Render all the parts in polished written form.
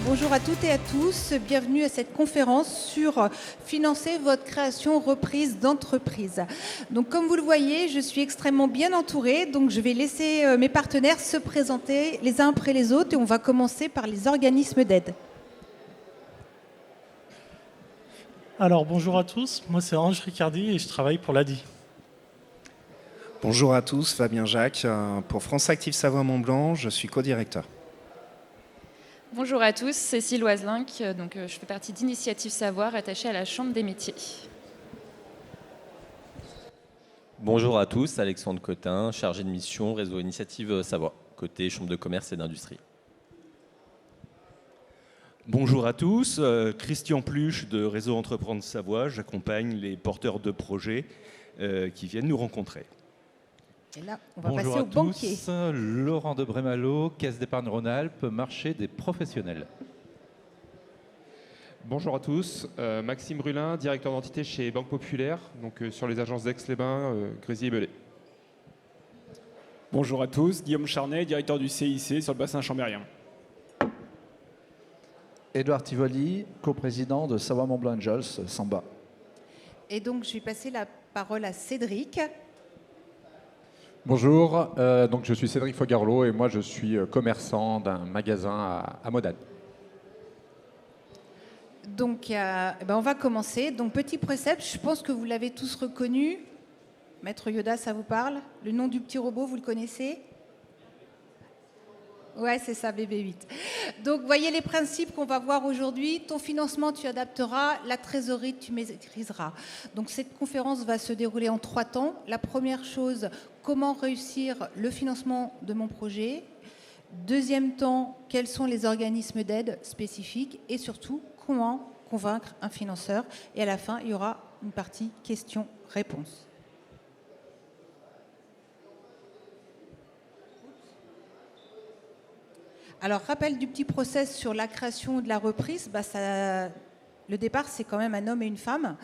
bonjour à toutes et à tous. Bienvenue à cette conférence sur financer votre création reprise d'entreprise. Donc, comme vous le voyez, je suis extrêmement bien entourée. Donc, je vais laisser mes partenaires se présenter les uns après les autres et on va commencer par les organismes d'aide. Alors, bonjour à tous. Moi, c'est Ange Ricardi et je travaille pour l'ADI. Bonjour à tous, Fabien Jacques. Pour France Active Savoie-Mont-Blanc, je suis co-directeur. Bonjour à tous, Cécile Oiselinck, je fais partie d'Initiative Savoir, attachée à la Chambre des métiers. Bonjour à tous, Alexandre Cotin, chargé de mission Réseau Initiative Savoie, côté Chambre de commerce et d'industrie. Bonjour à tous, Christian Pluche de Réseau Entreprendre Savoie, j'accompagne les porteurs de projets qui viennent nous rencontrer. Et là, on va passer au banquier. Bonjour à tous, Laurent de Brémalo, Caisse d'épargne Rhône-Alpes, marché des professionnels. Bonjour à tous, Maxime Brulin, directeur d'entité chez Banque Populaire, sur les agences d'Aix-les-Bains, Grésy et Belay. Bonjour à tous, Guillaume Charnet, directeur du CIC sur le bassin chambérien. Édouard Tivoli, coprésident de Savoie-Mont-Blanc Angels, Samba. Et donc, je vais passer la parole à Cédric. Bonjour, je suis Cédric Fogarlo et moi je suis commerçant d'un magasin à Modane. Donc, on va commencer. Donc, petit précepte, je pense que vous l'avez tous reconnu. Maître Yoda, ça vous parle? Le nom du petit robot, vous le connaissez? Ouais, c'est ça, BB8. Donc, voyez les principes qu'on va voir aujourd'hui. Ton financement, tu adapteras. La trésorerie, tu maîtriseras. Donc, cette conférence va se dérouler en 3 temps. La première chose, comment réussir le financement de mon projet. Deuxième temps, quels sont les organismes d'aide spécifiques. Et surtout, comment convaincre un financeur. Et à la fin, il y aura une partie questions-réponses. Alors, rappel du petit process sur la création de la reprise, le départ, c'est quand même un homme et une femme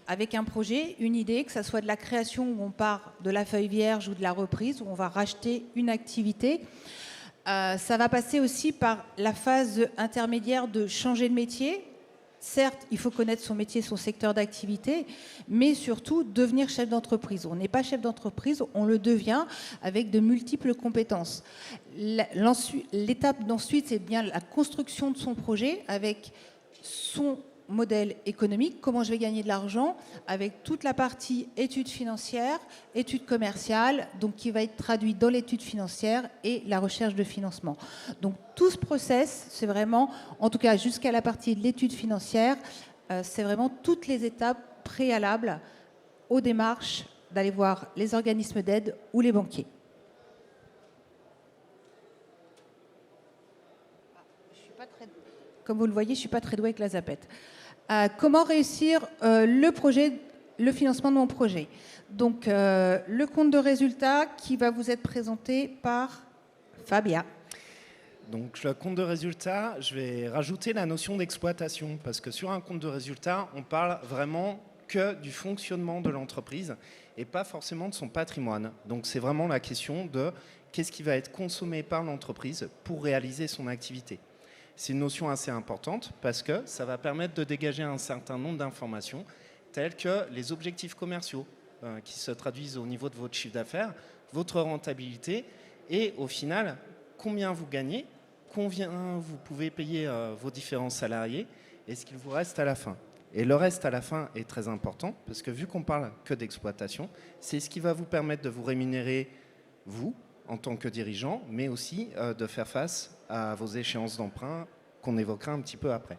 avec un projet, une idée, que ce soit de la création où on part de la feuille vierge ou de la reprise, où on va racheter une activité. Ça va passer aussi par la phase intermédiaire de changer de métier. Certes, il faut connaître son métier, son secteur d'activité, mais surtout devenir chef d'entreprise. On n'est pas chef d'entreprise, on le devient avec de multiples compétences. L'étape d'ensuite, c'est bien la construction de son projet avec son modèle économique, comment je vais gagner de l'argent, avec toute la partie études financières, études commerciales, donc qui va être traduit dans l'étude financière et la recherche de financement. Donc tout ce process, c'est vraiment, en tout cas jusqu'à la partie de l'étude financière, c'est vraiment toutes les étapes préalables aux démarches d'aller voir les organismes d'aide ou les banquiers. Comme vous le voyez, je ne suis pas très douée avec la zapette. Comment réussir le financement de mon projet? Donc, le compte de résultat qui va vous être présenté par Fabien. Donc, le compte de résultat, je vais rajouter la notion d'exploitation parce que sur un compte de résultat, on parle vraiment que du fonctionnement de l'entreprise et pas forcément de son patrimoine. Donc, c'est vraiment la question de qu'est-ce qui va être consommé par l'entreprise pour réaliser son activité. C'est une notion assez importante parce que ça va permettre de dégager un certain nombre d'informations telles que les objectifs commerciaux qui se traduisent au niveau de votre chiffre d'affaires, votre rentabilité et au final, combien vous gagnez, combien vous pouvez payer vos différents salariés et ce qu'il vous reste à la fin. Et le reste à la fin est très important parce que vu qu'on parle que d'exploitation, c'est ce qui va vous permettre de vous rémunérer, vous, en tant que dirigeant, mais aussi de faire face à vos échéances d'emprunt qu'on évoquera un petit peu après.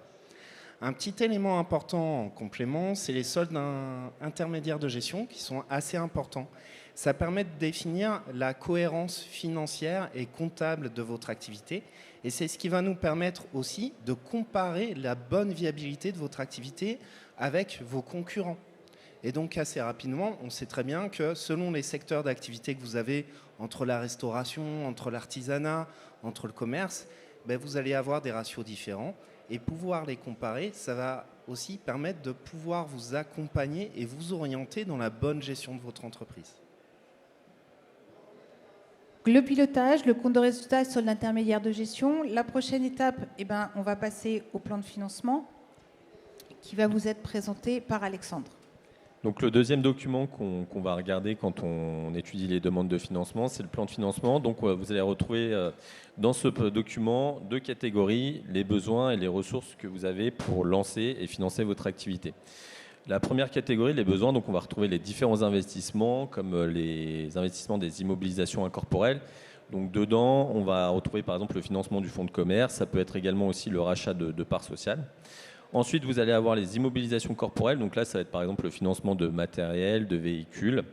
Un petit élément important en complément, c'est les soldes intermédiaires de gestion qui sont assez importants. Ça permet de définir la cohérence financière et comptable de votre activité et c'est ce qui va nous permettre aussi de comparer la bonne viabilité de votre activité avec vos concurrents. Et donc assez rapidement, on sait très bien que selon les secteurs d'activité que vous avez entre la restauration, entre l'artisanat, entre le commerce, vous allez avoir des ratios différents et pouvoir les comparer, ça va aussi permettre de pouvoir vous accompagner et vous orienter dans la bonne gestion de votre entreprise. Le pilotage, le compte de résultat sur l'intermédiaire de gestion. La prochaine étape, on va passer au plan de financement qui va vous être présenté par Alexandre. Donc le deuxième document qu'on va regarder quand on étudie les demandes de financement, c'est le plan de financement. Donc vous allez retrouver dans ce document 2 catégories, les besoins et les ressources que vous avez pour lancer et financer votre activité. La première catégorie, les besoins, donc on va retrouver les différents investissements, comme les investissements des immobilisations incorporelles. Donc dedans, on va retrouver par exemple le financement du fonds de commerce, ça peut être également aussi le rachat de parts sociales. Ensuite, vous allez avoir les immobilisations corporelles, donc là, ça va être par exemple le financement de matériel, de véhicules,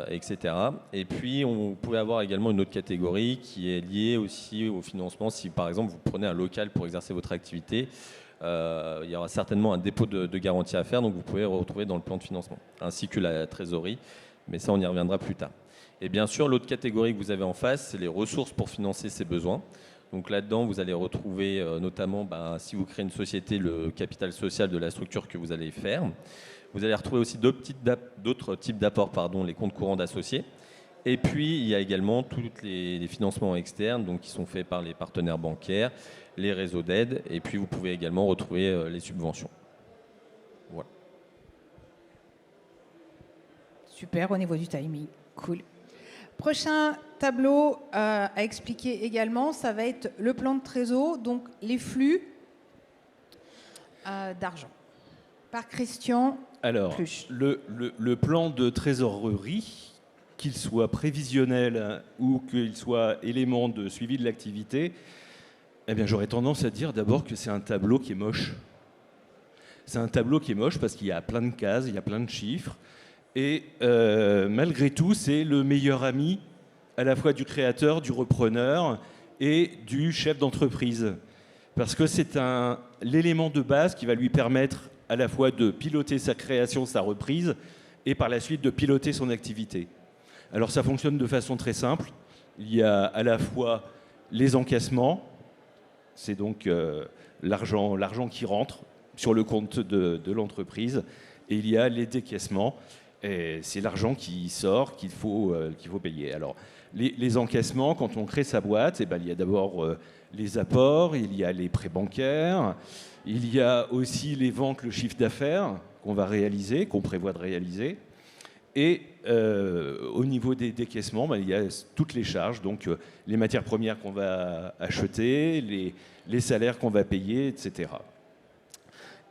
etc. Et puis, on pouvait avoir également une autre catégorie qui est liée aussi au financement. Si par exemple, vous prenez un local pour exercer votre activité, il y aura certainement un dépôt de garantie à faire, donc vous pouvez retrouver dans le plan de financement, ainsi que la trésorerie, mais ça on y reviendra plus tard. Et bien sûr, l'autre catégorie que vous avez en face, c'est les ressources pour financer ces besoins. Donc là-dedans, vous allez retrouver notamment, si vous créez une société, le capital social de la structure que vous allez faire. Vous allez retrouver aussi d'autres types d'apports, les comptes courants d'associés. Et puis, il y a également tous les financements externes donc, qui sont faits par les partenaires bancaires, les réseaux d'aide, et puis vous pouvez également retrouver les subventions. Voilà. Super, au niveau du timing. Cool. Prochain tableau à expliquer également, ça va être le plan de trésor, donc les flux d'argent. Par Christian. Alors, le plan de trésorerie, qu'il soit prévisionnel ou qu'il soit élément de suivi de l'activité, eh bien, j'aurais tendance à dire d'abord que c'est un tableau qui est moche. C'est un tableau qui est moche parce qu'il y a plein de cases, il y a plein de chiffres. Et malgré tout, c'est le meilleur ami à la fois du créateur, du repreneur et du chef d'entreprise. Parce que c'est l'élément de base qui va lui permettre à la fois de piloter sa création, sa reprise, et par la suite de piloter son activité. Alors ça fonctionne de façon très simple. Il y a à la fois les encaissements, c'est donc l'argent qui rentre sur le compte de l'entreprise, et il y a les décaissements, et c'est l'argent qui sort qu'il faut payer. Alors les encaissements, quand on crée sa boîte, il y a d'abord les apports, il y a les prêts bancaires, il y a aussi les ventes, le chiffre d'affaires qu'on va réaliser, qu'on prévoit de réaliser. Et au niveau des décaissements, il y a toutes les charges, donc les matières premières qu'on va acheter, les salaires qu'on va payer, etc.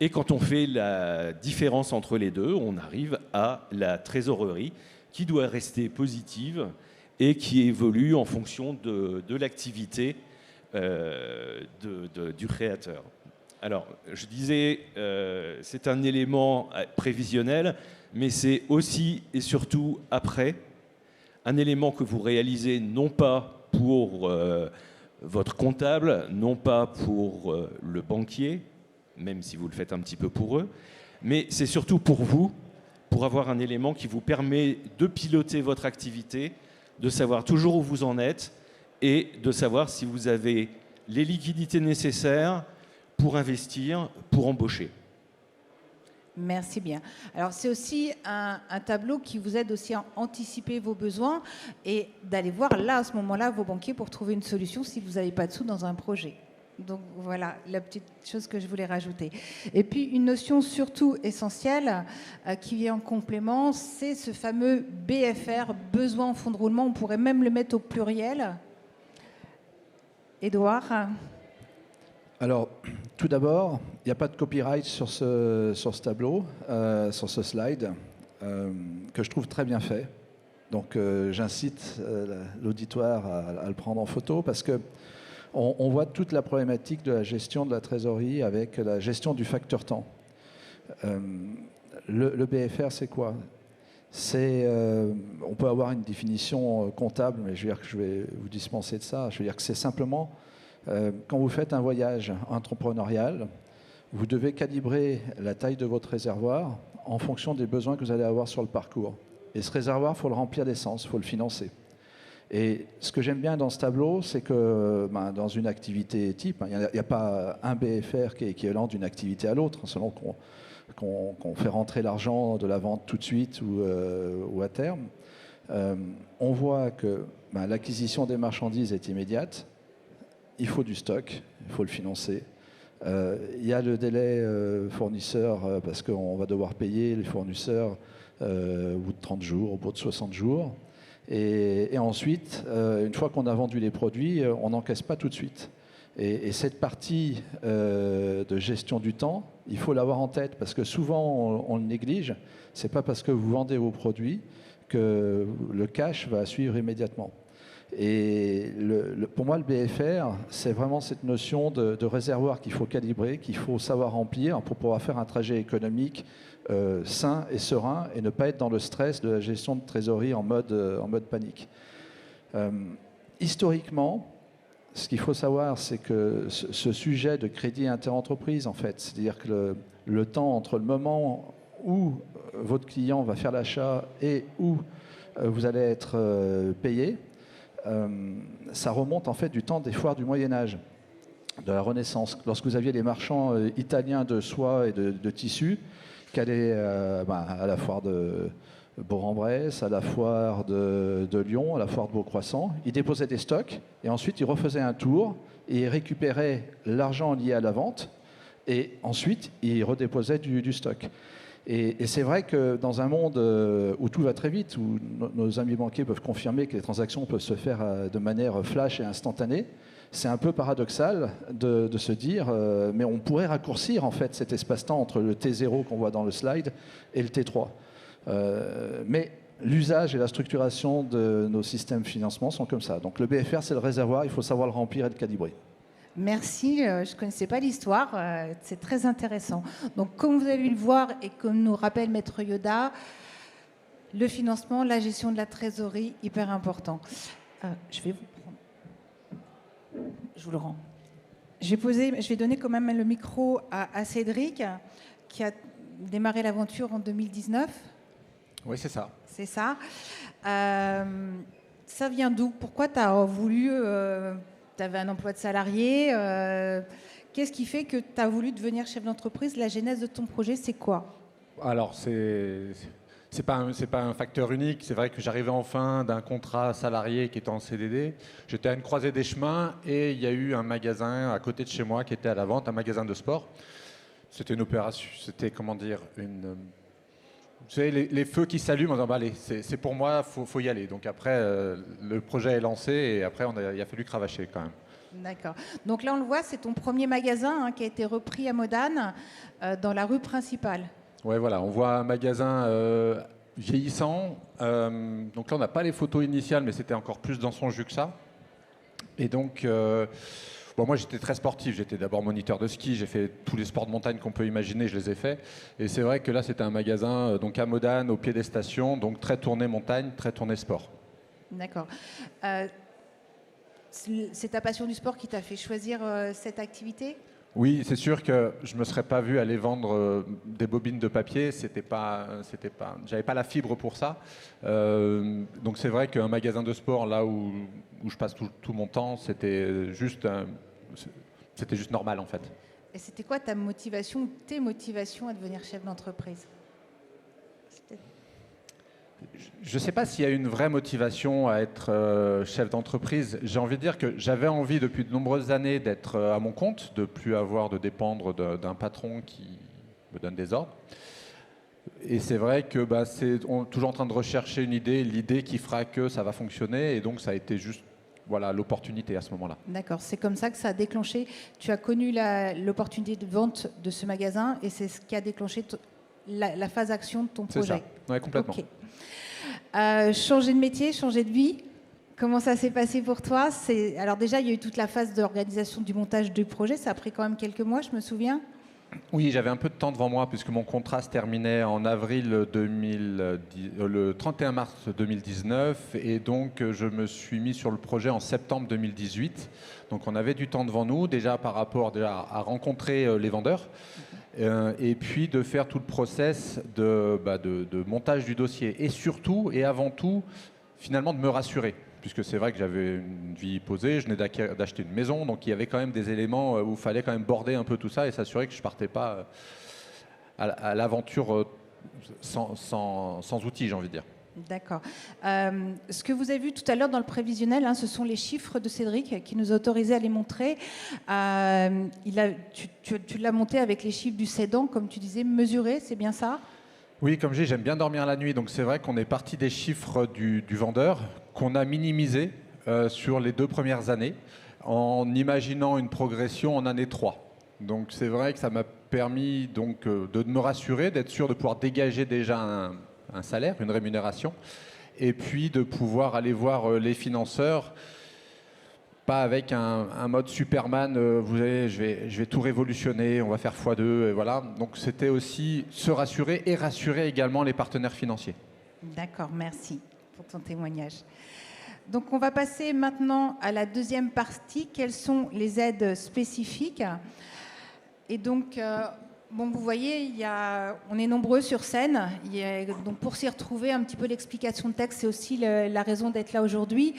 Et quand on fait la différence entre les deux, on arrive à la trésorerie qui doit rester positive et qui évolue en fonction de l'activité du créateur. Alors, je disais, c'est un élément prévisionnel, mais c'est aussi et surtout après un élément que vous réalisez non pas pour votre comptable, non pas pour le banquier, même si vous le faites un petit peu pour eux, mais c'est surtout pour vous, pour avoir un élément qui vous permet de piloter votre activité, de savoir toujours où vous en êtes et de savoir si vous avez les liquidités nécessaires pour investir, pour embaucher. Merci bien. Alors c'est aussi un tableau qui vous aide aussi à anticiper vos besoins et d'aller voir là, à ce moment-là, vos banquiers pour trouver une solution si vous n'avez pas de sous dans un projet. Donc voilà la petite chose que je voulais rajouter. Et puis une notion surtout essentielle qui vient en complément, c'est ce fameux BFR, besoin en fonds de roulement. On pourrait même le mettre au pluriel. Édouard ? Alors, tout d'abord, il n'y a pas de copyright sur ce tableau, sur ce slide, que je trouve très bien fait. Donc j'incite l'auditoire à le prendre en photo parce que on voit toute la problématique de la gestion de la trésorerie avec la gestion du facteur temps. Le BFR, c'est quoi ? On peut avoir une définition comptable, mais je veux dire que je vais vous dispenser de ça. Je veux dire que c'est simplement, quand vous faites un voyage entrepreneurial, vous devez calibrer la taille de votre réservoir en fonction des besoins que vous allez avoir sur le parcours. Et ce réservoir, il faut le remplir d'essence, il faut le financer. Et ce que j'aime bien dans ce tableau, c'est que dans une activité type, il n'y a pas un BFR qui est équivalent d'une activité à l'autre, selon qu'on fait rentrer l'argent de la vente tout de suite ou à terme. On voit que l'acquisition des marchandises est immédiate. Il faut du stock, il faut le financer. Il y a le délai fournisseur parce qu'on va devoir payer les fournisseurs au bout de 30 jours, au bout de 60 jours. Et ensuite, une fois qu'on a vendu les produits, on n'encaisse pas tout de suite. Et cette partie de gestion du temps, il faut l'avoir en tête parce que souvent on le néglige. Ce n'est pas parce que vous vendez vos produits que le cash va suivre immédiatement. Et pour moi, le BFR, c'est vraiment cette notion de réservoir qu'il faut calibrer, qu'il faut savoir remplir pour pouvoir faire un trajet économique sain et serein et ne pas être dans le stress de la gestion de trésorerie en mode panique. Historiquement, ce qu'il faut savoir, c'est que ce sujet de crédit interentreprise, en fait, c'est-à-dire que le temps entre le moment où votre client va faire l'achat et où vous allez être payé, ça remonte en fait du temps des foires du Moyen-Âge, de la Renaissance. Lorsque vous aviez les marchands italiens de soie et de tissus qui allaient à la foire de Bourg-en-Bresse, à la foire de Lyon, à la foire de Beaucroissant, ils déposaient des stocks et ensuite ils refaisaient un tour et ils récupéraient l'argent lié à la vente et ensuite ils redéposaient du stock. Et c'est vrai que dans un monde où tout va très vite, où nos amis banquiers peuvent confirmer que les transactions peuvent se faire de manière flash et instantanée, c'est un peu paradoxal de se dire mais on pourrait raccourcir en fait cet espace-temps entre le T0 qu'on voit dans le slide et le T3. Mais l'usage et la structuration de nos systèmes de financement sont comme ça. Donc le BFR, c'est le réservoir, il faut savoir le remplir et le calibrer. Merci, je ne connaissais pas l'histoire, c'est très intéressant. Donc comme vous avez pu le voir et comme nous rappelle Maître Yoda, le financement, la gestion de la trésorerie, hyper important. Je vais vous prendre, je vous le rends. Je vais donner quand même le micro à Cédric, qui a démarré l'aventure en 2019. Oui, c'est ça. C'est ça. Ça vient d'où? Pourquoi tu as voulu... tu avais un emploi de salarié. Qu'est-ce qui fait que tu as voulu devenir chef d'entreprise? La genèse de ton projet, c'est quoi? Alors, c'est pas un facteur unique. C'est vrai que j'arrivais en fin d'un contrat salarié qui était en CDD. J'étais à une croisée des chemins et il y a eu un magasin à côté de chez moi qui était à la vente, un magasin de sport. C'était une opération, c'était comment dire, vous savez, les feux qui s'allument en disant, bah, allez, c'est pour moi, faut y aller. Donc après, le projet est lancé et après, il a fallu cravacher quand même. D'accord. Donc là, on le voit, c'est ton premier magasin qui a été repris à Modane, dans la rue principale. Ouais, voilà, on voit un magasin vieillissant. Donc là, on n'a pas les photos initiales, mais c'était encore plus dans son jus que ça. Et donc... Bon, moi, j'étais très sportif. J'étais d'abord moniteur de ski. J'ai fait tous les sports de montagne qu'on peut imaginer. Je les ai faits. Et c'est vrai que là, c'était un magasin donc à Modane, au pied des stations, donc très tourné montagne, très tourné sport. D'accord. C'est ta passion du sport qui t'a fait choisir cette activité? Oui, c'est sûr que je me serais pas vu aller vendre des bobines de papier. J'avais pas la fibre pour ça. Donc c'est vrai qu'un magasin de sport là où je passe tout mon temps, c'était juste normal en fait. Et c'était quoi ta motivation, tes motivations à devenir chef d'entreprise? Je ne sais pas s'il y a une vraie motivation à être chef d'entreprise. J'ai envie de dire que j'avais envie depuis de nombreuses années d'être à mon compte, de plus avoir de dépendre d'un patron qui me donne des ordres. Et c'est vrai que c'est toujours en train de rechercher une idée, l'idée qui fera que ça va fonctionner. Et donc ça a été juste l'opportunité à ce moment-là. D'accord, c'est comme ça que ça a déclenché. Tu as connu l'opportunité de vente de ce magasin et c'est ce qui a déclenché la phase action de ton projet. C'est ça, ouais, complètement. Okay. Changer de métier, changer de vie, comment ça s'est passé pour toi? Alors déjà, il y a eu toute la phase d'organisation du montage du projet, ça a pris quand même quelques mois, je me souviens. Oui, j'avais un peu de temps devant moi puisque mon contrat se terminait en avril le 31 mars 2019 et donc je me suis mis sur le projet en septembre 2018. Donc on avait du temps devant nous déjà par rapport à rencontrer les vendeurs et puis de faire tout le process de montage du dossier et surtout et avant tout finalement de me rassurer. Puisque c'est vrai que j'avais une vie posée, je venais d'acheter une maison, donc il y avait quand même des éléments où il fallait quand même border un peu tout ça et s'assurer que je ne partais pas à l'aventure sans outils, j'ai envie de dire. D'accord. Ce que vous avez vu tout à l'heure dans le prévisionnel, ce sont les chiffres de Cédric qui nous a autorisé à les montrer. Tu l'as monté avec les chiffres du cédant, comme tu disais, mesurés, c'est bien ça? Oui, comme je dis, j'aime bien dormir la nuit, donc c'est vrai qu'on est parti des chiffres du vendeur qu'on a minimisés sur les 2 premières années en imaginant une progression en année 3. Donc c'est vrai que ça m'a permis donc, de me rassurer, d'être sûr de pouvoir dégager déjà un salaire, une rémunération, et puis de pouvoir aller voir les financeurs, pas avec un mode Superman, vous savez, je vais tout révolutionner, on va faire x2, et voilà. Donc c'était aussi se rassurer et rassurer également les partenaires financiers. D'accord, merci pour ton témoignage. Donc on va passer maintenant à la deuxième partie, quelles sont les aides spécifiques. Et donc, bon, vous voyez, on est nombreux sur scène. Donc pour s'y retrouver, un petit peu l'explication de texte, c'est aussi la raison d'être là aujourd'hui.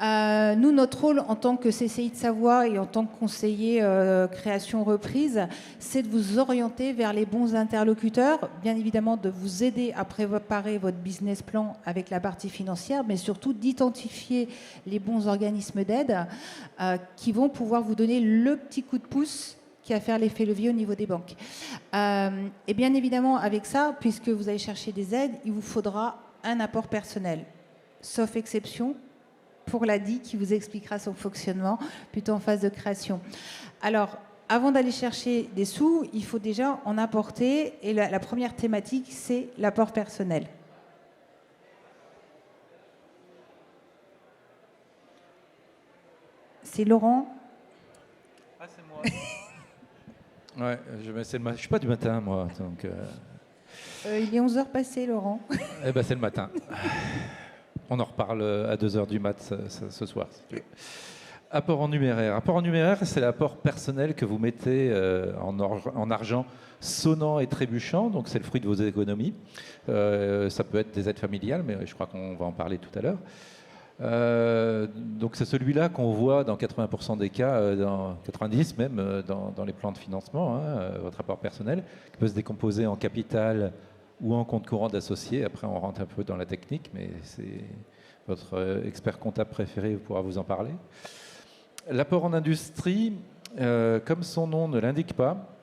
Nous, notre rôle en tant que CCI de Savoie et en tant que conseiller création-reprise, c'est de vous orienter vers les bons interlocuteurs, bien évidemment de vous aider à préparer votre business plan avec la partie financière, mais surtout d'identifier les bons organismes d'aide qui vont pouvoir vous donner le petit coup de pouce qui va faire l'effet levier au niveau des banques. Et bien évidemment, avec ça, puisque vous allez chercher des aides, il vous faudra un apport personnel, sauf exception pour l'ADI qui vous expliquera son fonctionnement plutôt en phase de création. Alors, avant d'aller chercher des sous, il faut déjà en apporter. Et la première thématique, c'est l'apport personnel. C'est Laurent. Ah, c'est moi. Ouais, je ne suis pas du matin, moi. Donc, il est 11h passé, Laurent. Eh ben, c'est le matin. On en reparle à 2h du mat ce soir. Si tu veux. Apport en numéraire. Apport en numéraire, c'est l'apport personnel que vous mettez en argent sonnant et trébuchant. Donc, c'est le fruit de vos économies. Ça peut être des aides familiales, mais je crois qu'on va en parler tout à l'heure. Donc, c'est celui-là qu'on voit dans 80% des cas, dans 90% même, dans les plans de financement, votre apport personnel, qui peut se décomposer en capital ou en compte courant d'associés. Après, on rentre un peu dans la technique, mais c'est votre expert comptable préféré pourra vous en parler. L'apport en industrie, comme son nom ne l'indique pas,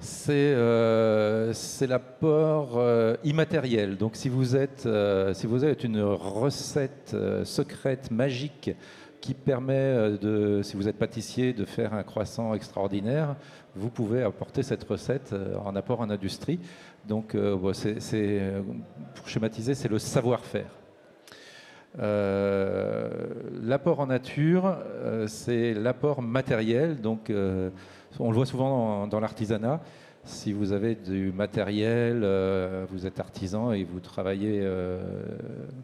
c'est l'apport immatériel. Donc, si vous êtes une recette secrète, magique, qui permet, si vous êtes pâtissier, de faire un croissant extraordinaire, vous pouvez apporter cette recette en apport en industrie. Donc, pour schématiser, c'est le savoir-faire. L'apport en nature, c'est l'apport matériel. Donc, on le voit souvent dans l'artisanat. Si vous avez du matériel, vous êtes artisan et vous travaillez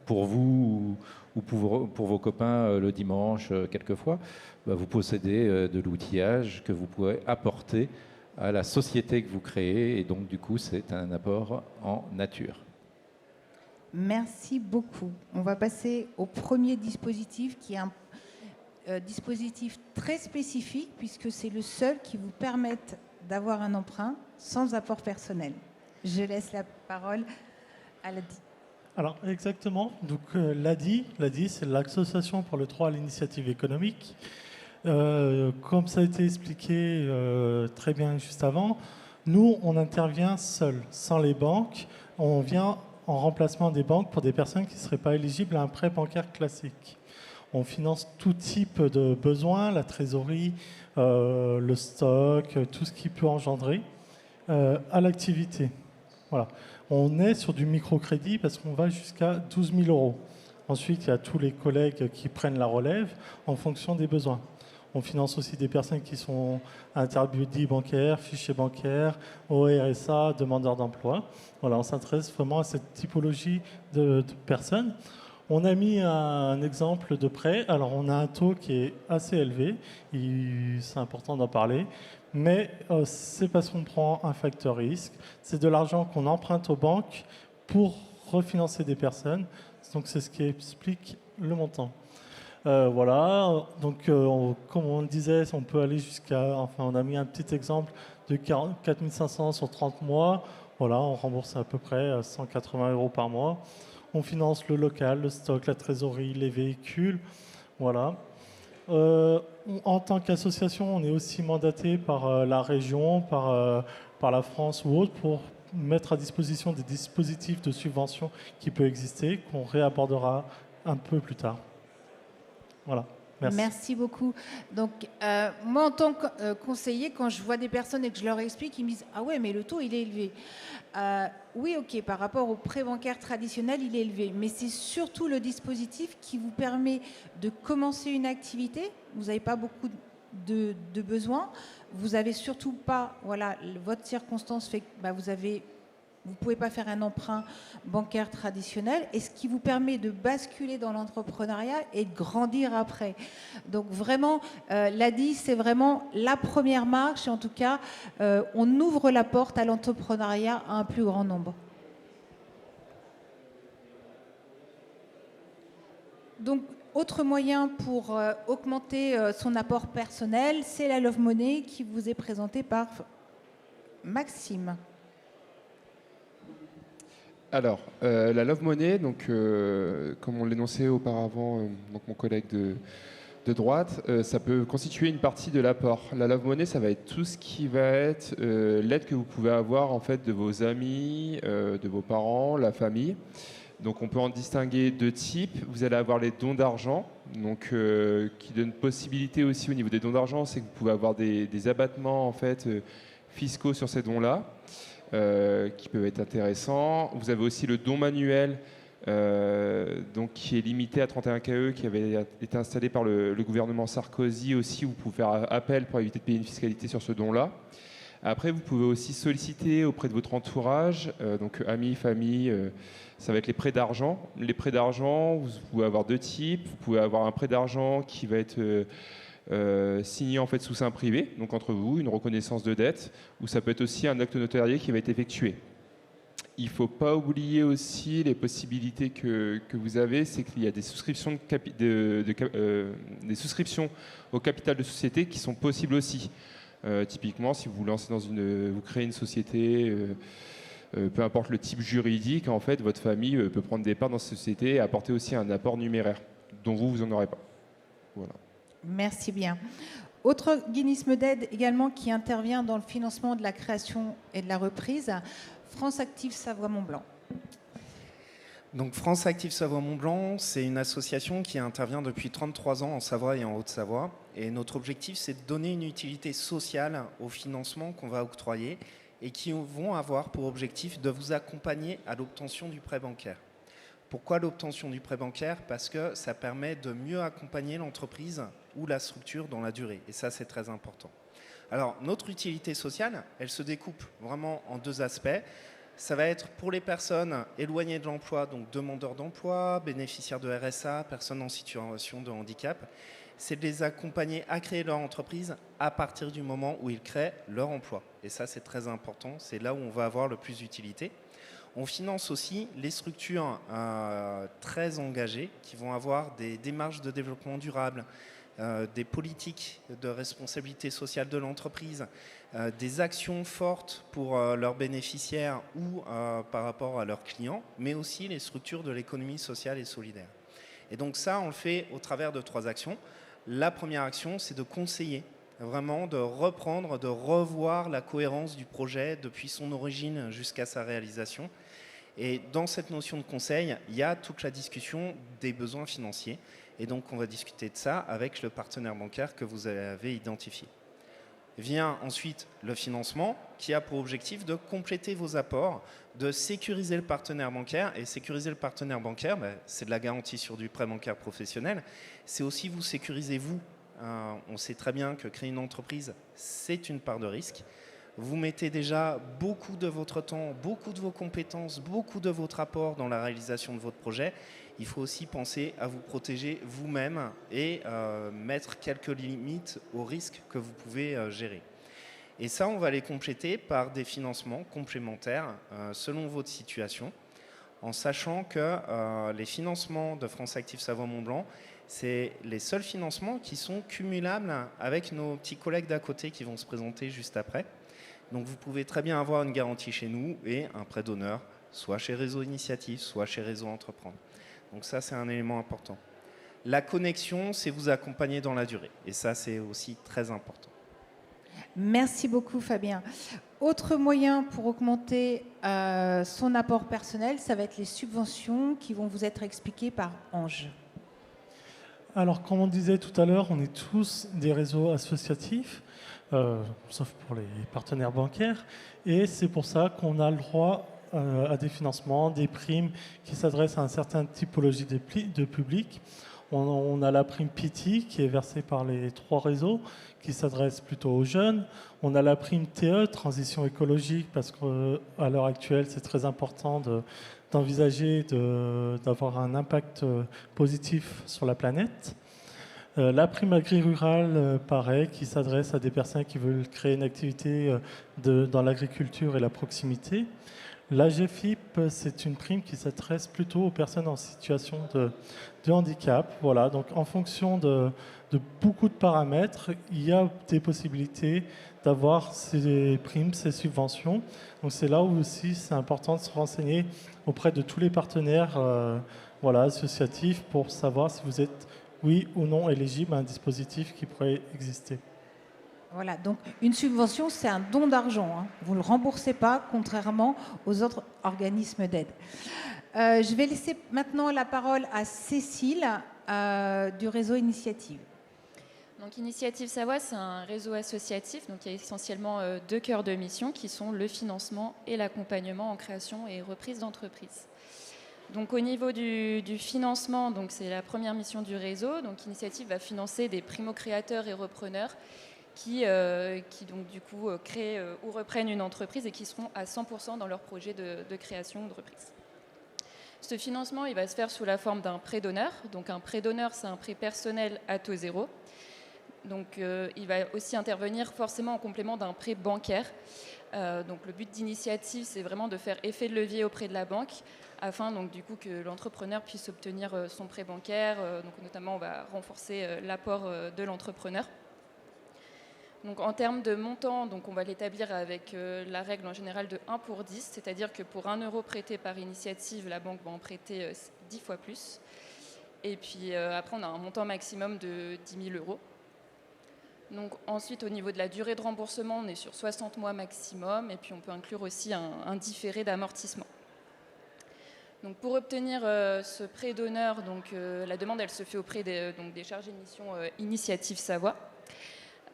pour vous ou pour vos copains le dimanche, quelquefois, vous possédez de l'outillage que vous pouvez apporter à la société que vous créez. Et donc, du coup, c'est un apport en nature. Merci beaucoup. On va passer au premier dispositif qui est un dispositif très spécifique puisque c'est le seul qui vous permette d'avoir un emprunt sans apport personnel. Je laisse la parole à l'ADI. Alors exactement, donc l'ADI, c'est l'Association pour le droit à l'initiative économique. Comme ça a été expliqué très bien juste avant, nous on intervient seul, sans les banques. On vient en remplacement des banques pour des personnes qui ne seraient pas éligibles à un prêt bancaire classique. On finance tout type de besoins, la trésorerie, le stock, tout ce qui peut engendrer à l'activité. Voilà. On est sur du microcrédit parce qu'on va jusqu'à 12 000 €. Ensuite, il y a tous les collègues qui prennent la relève en fonction des besoins. On finance aussi des personnes qui sont interdits bancaires, fichiers bancaires, au RSA, demandeurs d'emploi. Voilà, on s'intéresse vraiment à cette typologie de personnes. On a mis un exemple de prêt. Alors, on a un taux qui est assez élevé. C'est important d'en parler. Mais c'est parce qu'on prend un facteur risque. C'est de l'argent qu'on emprunte aux banques pour refinancer des personnes. Donc, c'est ce qui explique le montant. Voilà. Donc, comme on le disait, on peut aller jusqu'à... Enfin, on a mis un petit exemple de 4 500 sur 30 mois. Voilà, on rembourse à peu près 180 € par mois. On finance le local, le stock, la trésorerie, les véhicules. Voilà. En tant qu'association, on est aussi mandaté par la région, par la France ou autre pour mettre à disposition des dispositifs de subvention qui peuvent exister, qu'on réabordera un peu plus tard. Voilà. Merci. Merci beaucoup. Donc, moi, en tant que conseiller, quand je vois des personnes et que je leur explique, ils me disent « Ah ouais, mais le taux, il est élevé. » Oui, ok, par rapport au prêt bancaire traditionnel, il est élevé. Mais c'est surtout le dispositif qui vous permet de commencer une activité. Vous n'avez pas beaucoup de besoins. Vous n'avez surtout pas... Voilà, votre circonstance fait que vous ne pouvez pas faire un emprunt bancaire traditionnel, et ce qui vous permet de basculer dans l'entrepreneuriat et de grandir après. Donc vraiment, l'ADI, c'est vraiment la première marche, et en tout cas, on ouvre la porte à l'entrepreneuriat à un plus grand nombre. Donc, autre moyen pour augmenter son apport personnel, c'est la Love Money qui vous est présentée par Maxime. Alors, la Love Money, donc, comme on l'énonçait auparavant, donc mon collègue de droite, ça peut constituer une partie de l'apport. La Love Money, ça va être tout ce qui va être l'aide que vous pouvez avoir en fait de vos amis, de vos parents, la famille. Donc on peut en distinguer deux types. Vous allez avoir les dons d'argent, donc qui donnent possibilité aussi au niveau des dons d'argent, c'est que vous pouvez avoir des abattements en fait fiscaux sur ces dons-là. Qui peuvent être intéressants. Vous avez aussi le don manuel, donc qui est limité à 31 KE, qui avait été installé par le gouvernement Sarkozy aussi, où vous pouvez faire appel pour éviter de payer une fiscalité sur ce don-là. Après, vous pouvez aussi solliciter auprès de votre entourage, donc amis, famille, ça va être les prêts d'argent. Les prêts d'argent, vous pouvez avoir deux types. Vous pouvez avoir un prêt d'argent qui va être... signé en fait sous seing privé, donc entre vous, une reconnaissance de dette, ou ça peut être aussi un acte notarié qui va être effectué. Il ne faut pas oublier aussi les possibilités que vous avez, c'est qu'il y a des souscriptions, des souscriptions au capital de société qui sont possibles aussi. Typiquement, si vous vous lancez vous créez une société, peu importe le type juridique, en fait, votre famille peut prendre des parts dans cette société et apporter aussi un apport numéraire, dont vous n'en aurez pas. Voilà. Merci bien. Autre organisme d'aide également qui intervient dans le financement de la création et de la reprise, France Active Savoie-Mont-Blanc. Donc France Active Savoie-Mont-Blanc, c'est une association qui intervient depuis 33 ans en Savoie et en Haute-Savoie. Et notre objectif, c'est de donner une utilité sociale aux financements qu'on va octroyer et qui vont avoir pour objectif de vous accompagner à l'obtention du prêt bancaire. Pourquoi l'obtention du prêt bancaire? Parce que ça permet de mieux accompagner l'entreprise ou la structure dans la durée. Et ça, c'est très important. Alors, notre utilité sociale, elle se découpe vraiment en deux aspects. Ça va être pour les personnes éloignées de l'emploi, donc demandeurs d'emploi, bénéficiaires de RSA, personnes en situation de handicap. C'est de les accompagner à créer leur entreprise à partir du moment où ils créent leur emploi. Et ça, c'est très important. C'est là où on va avoir le plus d'utilité. On finance aussi les structures très engagées qui vont avoir des démarches de développement durable, des politiques de responsabilité sociale de l'entreprise, des actions fortes pour leurs bénéficiaires ou par rapport à leurs clients, mais aussi les structures de l'économie sociale et solidaire. Et donc ça, on le fait au travers de 3 actions. La première action, c'est de conseiller, vraiment de reprendre, de revoir la cohérence du projet depuis son origine jusqu'à sa réalisation. Et dans cette notion de conseil, il y a toute la discussion des besoins financiers. Et donc, on va discuter de ça avec le partenaire bancaire que vous avez identifié. Vient ensuite le financement qui a pour objectif de compléter vos apports, de sécuriser le partenaire bancaire. Et sécuriser le partenaire bancaire, c'est de la garantie sur du prêt bancaire professionnel. C'est aussi vous sécuriser vous. On sait très bien que créer une entreprise, c'est une part de risque. Vous mettez déjà beaucoup de votre temps, beaucoup de vos compétences, beaucoup de votre apport dans la réalisation de votre projet. Il faut aussi penser à vous protéger vous-même et mettre quelques limites aux risques que vous pouvez gérer. Et ça, on va les compléter par des financements complémentaires selon votre situation, en sachant que les financements de France Active Savoie-Mont-Blanc, c'est les seuls financements qui sont cumulables avec nos petits collègues d'à côté qui vont se présenter juste après, Donc vous pouvez très bien avoir une garantie chez nous et un prêt d'honneur, soit chez Réseau Initiative, soit chez Réseau Entreprendre. Donc ça, c'est un élément important. La connexion, c'est vous accompagner dans la durée. Et ça, c'est aussi très important. Merci beaucoup, Fabien. Autre moyen pour augmenter son apport personnel, ça va être les subventions qui vont vous être expliquées par Ange. Alors, comme on disait tout à l'heure, on est tous des réseaux associatifs, sauf pour les partenaires bancaires. Et c'est pour ça qu'on a le droit à des financements, des primes qui s'adressent à une certaine typologie de public. On a la prime Pity qui est versée par les 3 réseaux, qui s'adresse plutôt aux jeunes. On a la prime TE, transition écologique, parce qu'à l'heure actuelle, c'est très important d'envisager d'avoir un impact positif sur la planète. La prime agri-rurale, pareil, qui s'adresse à des personnes qui veulent créer une activité dans l'agriculture et la proximité. La GFIP, c'est une prime qui s'adresse plutôt aux personnes en situation de handicap. Voilà, donc en fonction de beaucoup de paramètres, il y a des possibilités d'avoir ces primes, ces subventions. Donc c'est là où aussi c'est important de se renseigner auprès de tous les partenaires associatifs pour savoir si vous êtes oui ou non éligible à un dispositif qui pourrait exister. Voilà, donc une subvention, c'est un don d'argent. Hein. Vous ne le remboursez pas, contrairement aux autres organismes d'aide. Je vais laisser maintenant la parole à Cécile du réseau Initiative. Donc, Initiative Savoie, c'est un réseau associatif, donc il y a essentiellement 2 cœurs de mission qui sont le financement et l'accompagnement en création et reprise d'entreprise. Donc au niveau du financement, donc c'est la première mission du réseau. Donc Initiative va financer des primo-créateurs et repreneurs qui donc du coup créent ou reprennent une entreprise et qui seront à 100% dans leur projet de création ou de reprise. Ce financement, il va se faire sous la forme d'un prêt d'honneur. Donc un prêt d'honneur, c'est un prêt personnel à taux zéro. Donc il va aussi intervenir forcément en complément d'un prêt bancaire. Donc le but d'Initiative, c'est vraiment de faire effet de levier auprès de la banque afin donc du coup que l'entrepreneur puisse obtenir son prêt bancaire. Donc notamment, on va renforcer l'apport de l'entrepreneur. Donc en termes de montant, donc on va l'établir avec la règle en général de 1 pour 10, c'est-à-dire que pour 1 euro prêté par Initiative, la banque va en prêter 10 fois plus. Et puis après, on a un montant maximum de 10 000 euros. Donc ensuite, au niveau de la durée de remboursement, on est sur 60 mois maximum, et puis on peut inclure aussi un différé d'amortissement. Donc pour obtenir ce prêt d'honneur, donc la demande, elle se fait auprès des chargés de mission Initiative Savoie.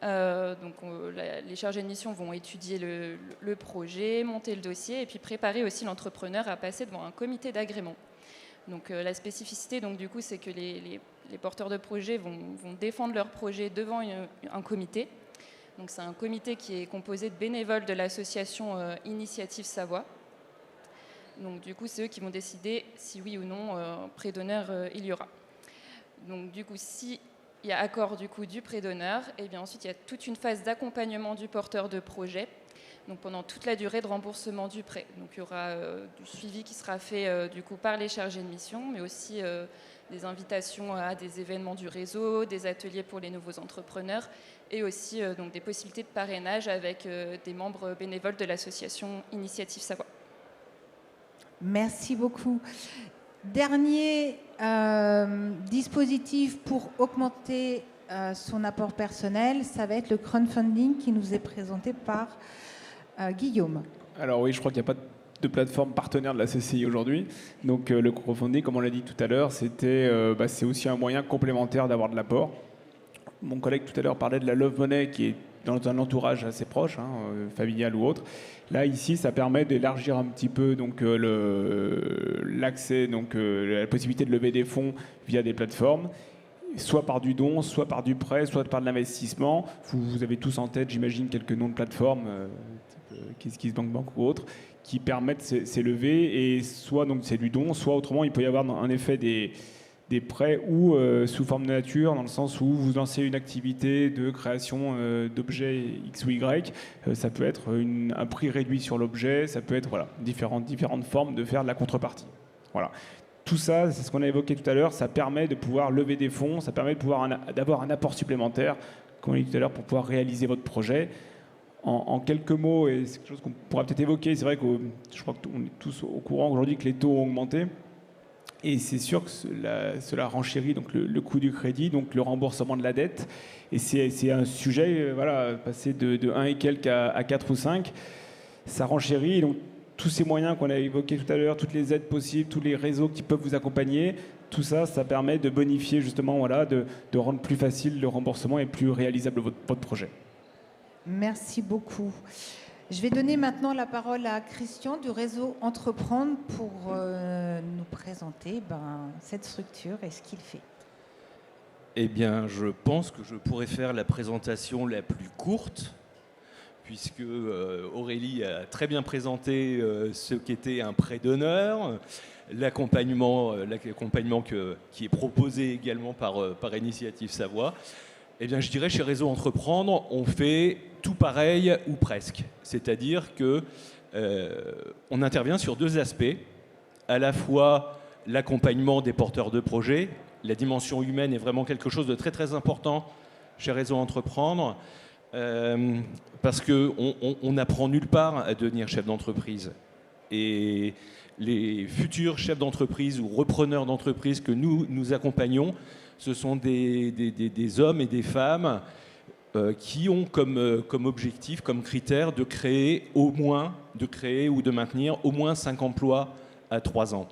Les chargés de mission vont étudier le projet, monter le dossier, et puis préparer aussi l'entrepreneur à passer devant un comité d'agrément. Donc la spécificité, donc du coup, c'est que les porteurs de projets vont défendre leur projet devant un comité. Donc c'est un comité qui est composé de bénévoles de l'association Initiative Savoie. Donc du coup, c'est eux qui vont décider si oui ou non prêt d'honneur il y aura. Donc du coup, si il y a accord du prêt d'honneur, et bien ensuite il y a toute une phase d'accompagnement du porteur de projet. Donc pendant toute la durée de remboursement du prêt. Donc il y aura du suivi qui sera fait par les chargés de mission, mais aussi des invitations à des événements du réseau, des ateliers pour les nouveaux entrepreneurs, et aussi donc des possibilités de parrainage avec des membres bénévoles de l'association Initiative Savoie. Merci beaucoup. Dernier dispositif pour augmenter son apport personnel, ça va être le crowdfunding qui nous est présenté par Guillaume. Alors oui, je crois qu'il n'y a pas de plateforme partenaire de la CCI aujourd'hui. Donc le crowdfunding, comme on l'a dit tout à l'heure, c'est aussi un moyen complémentaire d'avoir de l'apport. Mon collègue tout à l'heure parlait de la Love Money qui est dans un entourage assez proche, familial ou autre. Là, ici, ça permet d'élargir un petit peu l'accès, la possibilité de lever des fonds via des plateformes, soit par du don, soit par du prêt, soit par de l'investissement. Vous avez tous en tête, j'imagine, quelques noms de plateformes, KissKissBankBank ou autres, qui permettent ces levées, et soit donc c'est du don, soit autrement il peut y avoir un effet des prêts ou sous forme de nature, dans le sens où vous lancez une activité de création d'objets X ou Y, ça peut être un prix réduit sur l'objet, ça peut être différentes formes de faire de la contrepartie. Voilà. Tout ça, c'est ce qu'on a évoqué tout à l'heure, ça permet de pouvoir lever des fonds, ça permet d'avoir un apport supplémentaire, comme on l'a dit tout à l'heure, pour pouvoir réaliser votre projet. En quelques mots, et c'est quelque chose qu'on pourra peut-être évoquer, c'est vrai que je crois qu'on est tous au courant aujourd'hui que les taux ont augmenté. Et c'est sûr que cela renchérit donc le coût du crédit, donc le remboursement de la dette. Et c'est un sujet, voilà, passer de 1 et quelques à 4 ou 5, ça renchérit. Donc tous ces moyens qu'on a évoqués tout à l'heure, toutes les aides possibles, tous les réseaux qui peuvent vous accompagner, tout ça, ça permet de bonifier justement, voilà, de rendre plus facile le remboursement et plus réalisable votre projet. Merci beaucoup. Je vais donner maintenant la parole à Christian du réseau Entreprendre pour nous présenter cette structure et ce qu'il fait. Eh bien, je pense que je pourrais faire la présentation la plus courte, puisque Aurélie a très bien présenté ce qu'était un prêt d'honneur, l'accompagnement qui est proposé également par Initiative Savoie. Eh bien, je dirais, chez Réseau Entreprendre, on fait tout pareil ou presque. C'est-à-dire qu'on intervient sur deux aspects. À la fois l'accompagnement des porteurs de projets. La dimension humaine est vraiment quelque chose de très, très important chez Réseau Entreprendre, parce qu'on n'apprend nulle part à devenir chef d'entreprise. Et les futurs chefs d'entreprise ou repreneurs d'entreprise que nous accompagnons, ce sont des hommes et des femmes qui ont comme objectif, comme critère de créer ou de maintenir au moins 5 emplois à 3 ans.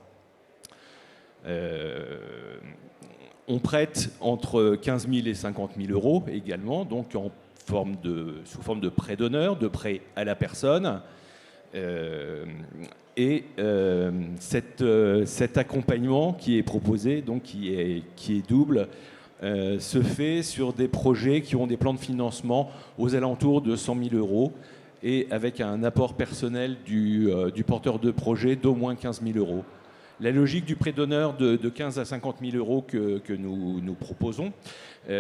On prête entre 15 000 et 50 000 euros également, donc sous forme de prêt d'honneur, de prêt à la personne. Cet accompagnement qui est proposé, donc qui est double, se fait sur des projets qui ont des plans de financement aux alentours de 100 000 euros et avec un apport personnel du porteur de projet d'au moins 15 000 euros. La logique du prêt d'honneur de 15 à 50 000 euros que nous proposons,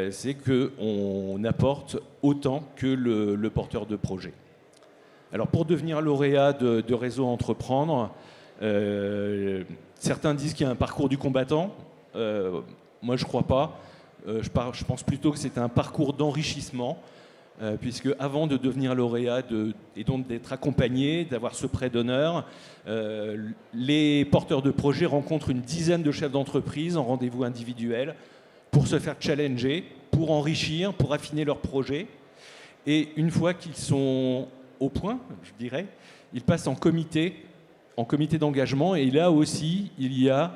c'est qu'on apporte autant que le porteur de projet. Alors pour devenir lauréat de Réseau Entreprendre, certains disent qu'il y a un parcours du combattant. Moi, je ne crois pas. Je pense plutôt que c'est un parcours d'enrichissement, puisque avant de devenir lauréat et donc d'être accompagné, d'avoir ce prêt d'honneur, les porteurs de projets rencontrent une dizaine de chefs d'entreprise en rendez-vous individuel pour se faire challenger, pour enrichir, pour affiner leur projet. Et une fois qu'ils sont au point, je dirais, ils passent en comité d'engagement. Et là aussi, il y a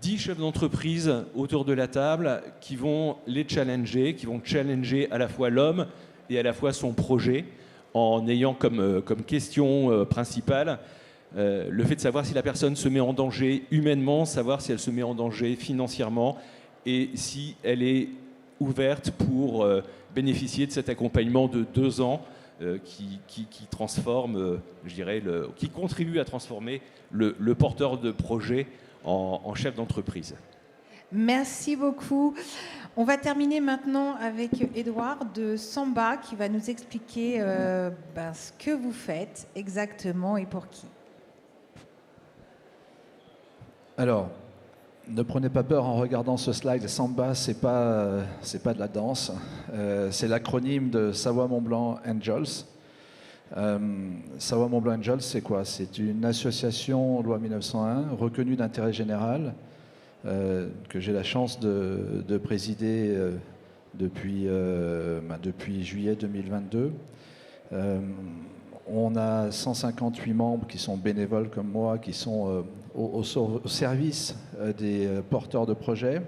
10 chefs d'entreprise autour de la table qui vont les challenger, qui vont challenger à la fois l'homme et à la fois son projet, en ayant comme question principale le fait de savoir si la personne se met en danger humainement, savoir si elle se met en danger financièrement et si elle est ouverte pour bénéficier de cet accompagnement de 2 ans qui transforme, je dirais, qui contribue à transformer le porteur de projet en chef d'entreprise. Merci beaucoup. On va terminer maintenant avec Édouard de Samba qui va nous expliquer ce que vous faites exactement et pour qui. Alors, ne prenez pas peur en regardant ce slide. Samba, c'est pas de la danse. C'est l'acronyme de Savoie Mont Blanc Angels. Savoie Mont Blanc Angels, c'est quoi? C'est une association loi 1901 reconnue d'intérêt général que j'ai la chance de présider depuis juillet 2022. On a 158 membres qui sont bénévoles comme moi, qui sont au service des porteurs de projets.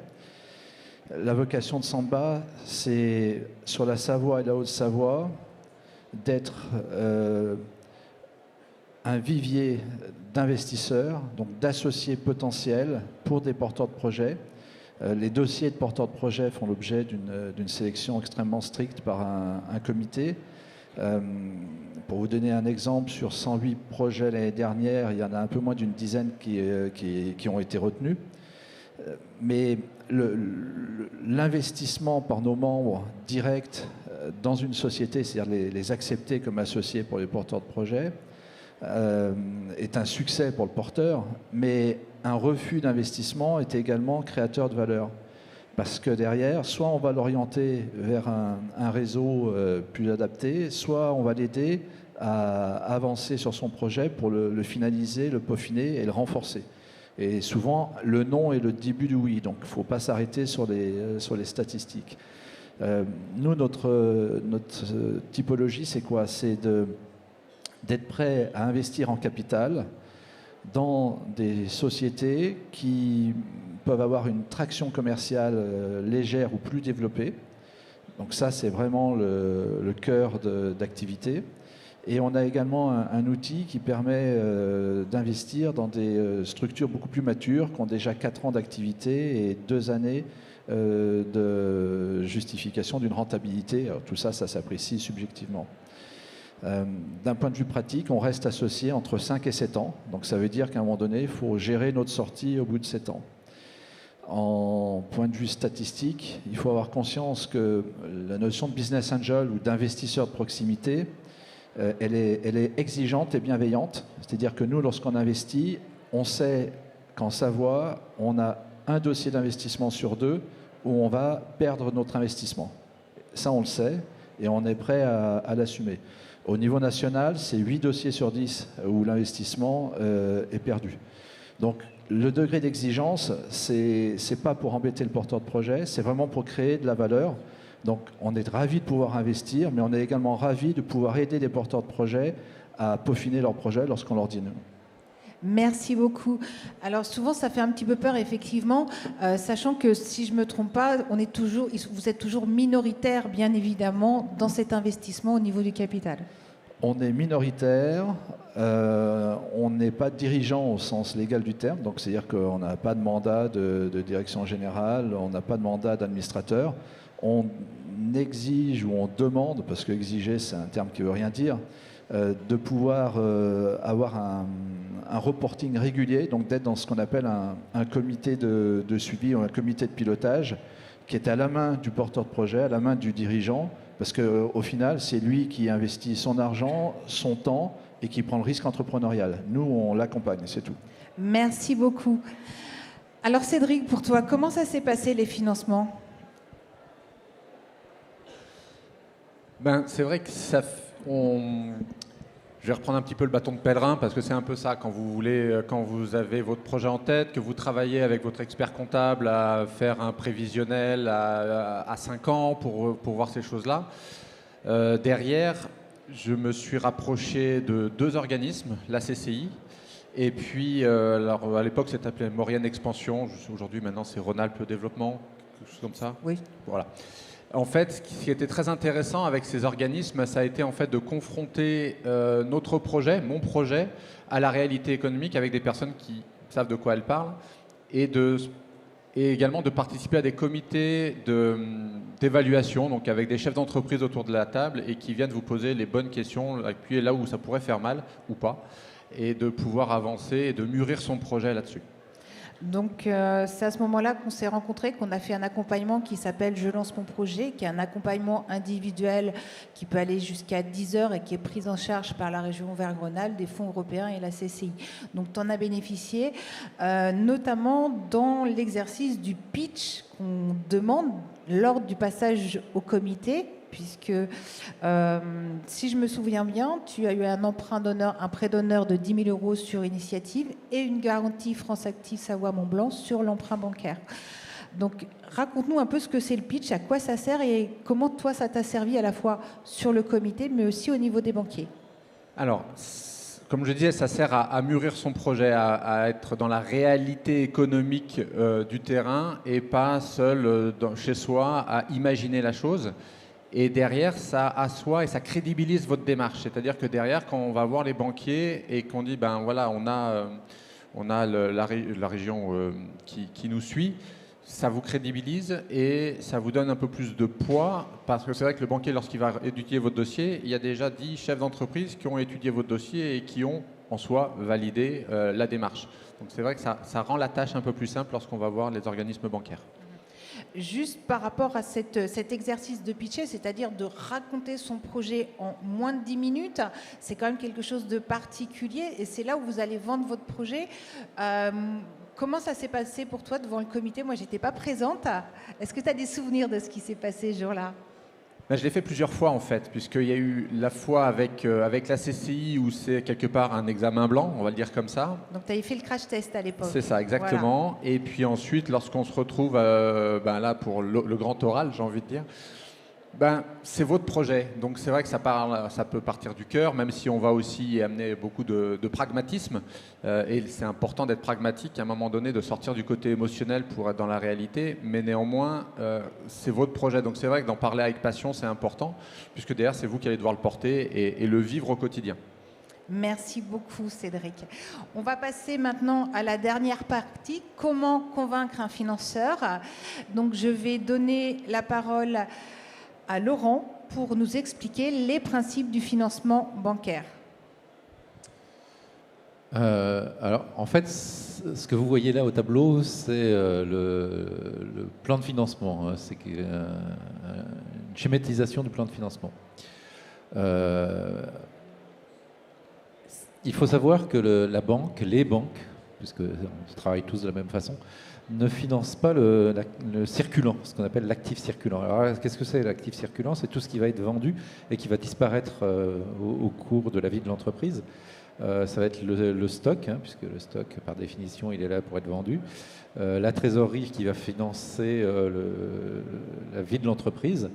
La vocation de Samba, c'est sur la Savoie et la Haute-Savoie d'être un vivier d'investisseurs, donc d'associés potentiels pour des porteurs de projets. Les dossiers de porteurs de projets font l'objet d'une sélection extrêmement stricte par un comité. Pour vous donner un exemple, sur 108 projets l'année dernière, il y en a un peu moins d'une dizaine qui ont été retenus. Mais l'investissement par nos membres direct dans une société, c'est-à-dire les accepter comme associés pour les porteurs de projets, est un succès pour le porteur, mais un refus d'investissement est également créateur de valeur. Parce que derrière, soit on va l'orienter vers un réseau plus adapté, soit on va l'aider à avancer sur son projet pour le finaliser, le peaufiner et le renforcer. Et souvent, le non est le début du oui, donc il ne faut pas s'arrêter sur les statistiques. Nous, notre typologie, c'est quoi? C'est d'être prêt à investir en capital dans des sociétés qui peuvent avoir une traction commerciale légère ou plus développée. Donc ça, c'est vraiment le cœur d'activité. Et on a également un outil qui permet d'investir dans des structures beaucoup plus matures, qui ont déjà 4 ans d'activité et 2 années de justification d'une rentabilité. Alors, tout ça, ça s'apprécie subjectivement. D'un point de vue pratique, on reste associé entre 5 et 7 ans. Donc ça veut dire qu'à un moment donné, il faut gérer notre sortie au bout de 7 ans. En point de vue statistique, il faut avoir conscience que la notion de business angel ou d'investisseur de proximité, elle est exigeante et bienveillante. C'est-à-dire que nous, lorsqu'on investit, on sait qu'en Savoie, on a un dossier d'investissement sur 2 où on va perdre notre investissement. Ça, on le sait et on est prêt à l'assumer. Au niveau national, c'est 8 dossiers sur 10 où l'investissement est perdu. Donc, le degré d'exigence, c'est pas pour embêter le porteur de projet, c'est vraiment pour créer de la valeur. Donc, on est ravis de pouvoir investir, mais on est également ravis de pouvoir aider les porteurs de projets à peaufiner leur projet lorsqu'on leur dit non. Merci beaucoup. Alors souvent, ça fait un petit peu peur, effectivement, sachant que si je ne me trompe pas, vous êtes toujours minoritaire, bien évidemment, dans cet investissement au niveau du capital. On est minoritaire, on n'est pas dirigeant au sens légal du terme, donc c'est-à-dire qu'on n'a pas de mandat de direction générale, on n'a pas de mandat d'administrateur. On exige ou on demande, parce que exiger c'est un terme qui ne veut rien dire, de pouvoir avoir un reporting régulier, donc d'être dans ce qu'on appelle un comité de suivi ou un comité de pilotage qui est à la main du porteur de projet, à la main du dirigeant, parce qu'au final, c'est lui qui investit son argent, son temps et qui prend le risque entrepreneurial. Nous, on l'accompagne, c'est tout. Merci beaucoup. Alors Cédric, pour toi, comment ça s'est passé les financements ? C'est vrai que je vais reprendre un petit peu le bâton de pèlerin parce que c'est un peu ça quand vous avez votre projet en tête, que vous travaillez avec votre expert comptable à faire un prévisionnel à 5 ans pour voir ces choses-là. Derrière, je me suis rapproché de 2 organismes, la CCI et puis alors à l'époque c'était appelé Maurienne Expansion, aujourd'hui maintenant c'est Rhône-Alpes Développement, quelque chose comme ça. Oui. Voilà. En fait, ce qui était très intéressant avec ces organismes, ça a été en fait de confronter notre projet, mon projet, à la réalité économique avec des personnes qui savent de quoi elles parlent et également de participer à des comités d'évaluation, donc avec des chefs d'entreprise autour de la table et qui viennent vous poser les bonnes questions, appuyer là où ça pourrait faire mal ou pas, et de pouvoir avancer et de mûrir son projet là-dessus. Donc c'est à ce moment-là qu'on s'est rencontrés, qu'on a fait un accompagnement qui s'appelle Je lance mon projet, qui est un accompagnement individuel qui peut aller jusqu'à 10 heures et qui est pris en charge par la région Auvergne-Rhône-Alpes, des fonds européens et la CCI. Donc tu en as bénéficié, notamment dans l'exercice du pitch qu'on demande lors du passage au comité, puisque si je me souviens bien, tu as eu un emprunt d'honneur, un prêt d'honneur de 10 000 euros sur initiative et une garantie France Active Savoie-Mont-Blanc sur l'emprunt bancaire. Donc raconte-nous un peu ce que c'est le pitch, à quoi ça sert et comment toi ça t'a servi à la fois sur le comité mais aussi au niveau des banquiers. Alors, comme je disais, ça sert à mûrir son projet, à être dans la réalité économique du terrain et pas seul chez soi à imaginer la chose. Et derrière, ça assoit et ça crédibilise votre démarche. C'est-à-dire que derrière, quand on va voir les banquiers et qu'on dit, ben voilà, on a la région qui nous suit, ça vous crédibilise et ça vous donne un peu plus de poids. Parce que c'est vrai que le banquier, lorsqu'il va étudier votre dossier, il y a déjà 10 chefs d'entreprise qui ont étudié votre dossier et qui ont en soi validé la démarche. Donc c'est vrai que ça rend la tâche un peu plus simple lorsqu'on va voir les organismes bancaires. Juste par rapport à cet exercice de pitcher, c'est-à-dire de raconter son projet en moins de 10 minutes, c'est quand même quelque chose de particulier et c'est là où vous allez vendre votre projet. comment ça s'est passé pour toi devant le comité? Moi, j'étais pas présente. Est-ce que tu as des souvenirs de ce qui s'est passé ce jour-là? Je l'ai fait plusieurs fois en fait, puisqu'il y a eu la fois avec la CCI où c'est quelque part un examen blanc, on va le dire comme ça. Donc tu avais fait le crash test à l'époque. C'est ça, exactement. Voilà. Et puis ensuite, lorsqu'on se retrouve là pour le grand oral, j'ai envie de dire, c'est votre projet. Donc c'est vrai que ça peut partir du cœur, même si on va aussi amener beaucoup de pragmatisme. Et c'est important d'être pragmatique à un moment donné, de sortir du côté émotionnel pour être dans la réalité. Mais néanmoins, c'est votre projet. Donc c'est vrai que d'en parler avec passion, c'est important, puisque derrière, c'est vous qui allez devoir le porter et le vivre au quotidien. Merci beaucoup, Cédric. On va passer maintenant à la dernière partie, comment convaincre un financeur. Donc je vais donner la parole à Laurent pour nous expliquer les principes du financement bancaire. Alors, en fait, ce que vous voyez là au tableau, c'est le plan de financement. C'est une schématisation du plan de financement. Il faut savoir que les banques, puisque on travaille tous de la même façon, ne finance pas le circulant, ce qu'on appelle l'actif circulant. Alors, qu'est-ce que c'est l'actif circulant? C'est tout ce qui va être vendu et qui va disparaître au cours de la vie de l'entreprise. Ça va être le stock, puisque le stock, par définition, il est là pour être vendu. La trésorerie qui va financer la vie de l'entreprise.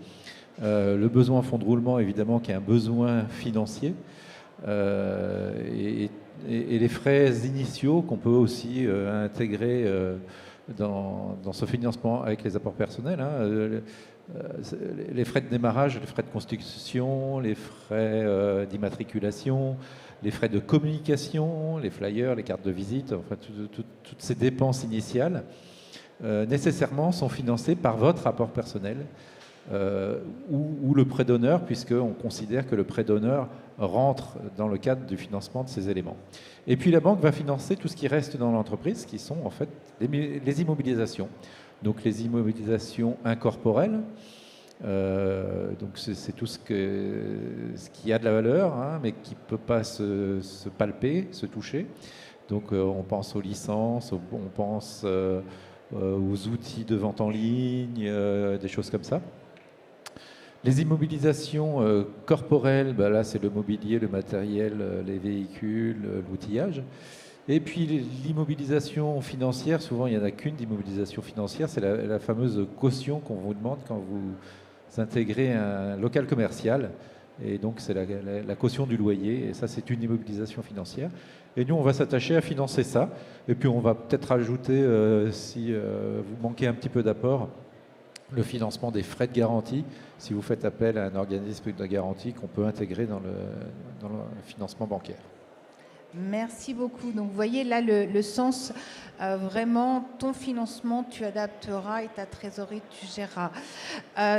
Le besoin en fonds de roulement, évidemment, qui est un besoin financier. Et les frais initiaux qu'on peut aussi intégrer dans ce financement avec les apports personnels, les frais de démarrage, les frais de construction, les frais d'immatriculation, les frais de communication, les flyers, les cartes de visite, enfin toutes ces dépenses initiales nécessairement sont financées par votre apport personnel ou le prêt d'honneur, puisqu'on considère que le prêt d'honneur rentre dans le cadre du financement de ces éléments. Et puis la banque va financer tout ce qui reste dans l'entreprise, qui sont en fait les immobilisations. Donc les immobilisations incorporelles, donc c'est tout ce qui a de la valeur, mais qui ne peut pas se palper, se toucher. Donc on pense aux licences, on pense aux outils de vente en ligne, des choses comme ça. Les immobilisations corporelles, là c'est le mobilier, le matériel, les véhicules, l'outillage. Et puis l'immobilisation financière, souvent il n'y en a qu'une d'immobilisation financière, c'est la fameuse caution qu'on vous demande quand vous intégrez un local commercial. Et donc c'est la caution du loyer, et ça c'est une immobilisation financière. Et nous on va s'attacher à financer ça. Et puis on va peut-être rajouter, si vous manquez un petit peu d'apport, le financement des frais de garantie, si vous faites appel à un organisme de garantie qu'on peut intégrer dans le financement bancaire. Merci beaucoup. Donc vous voyez là le sens, vraiment, ton financement, tu adapteras et ta trésorerie, tu géreras.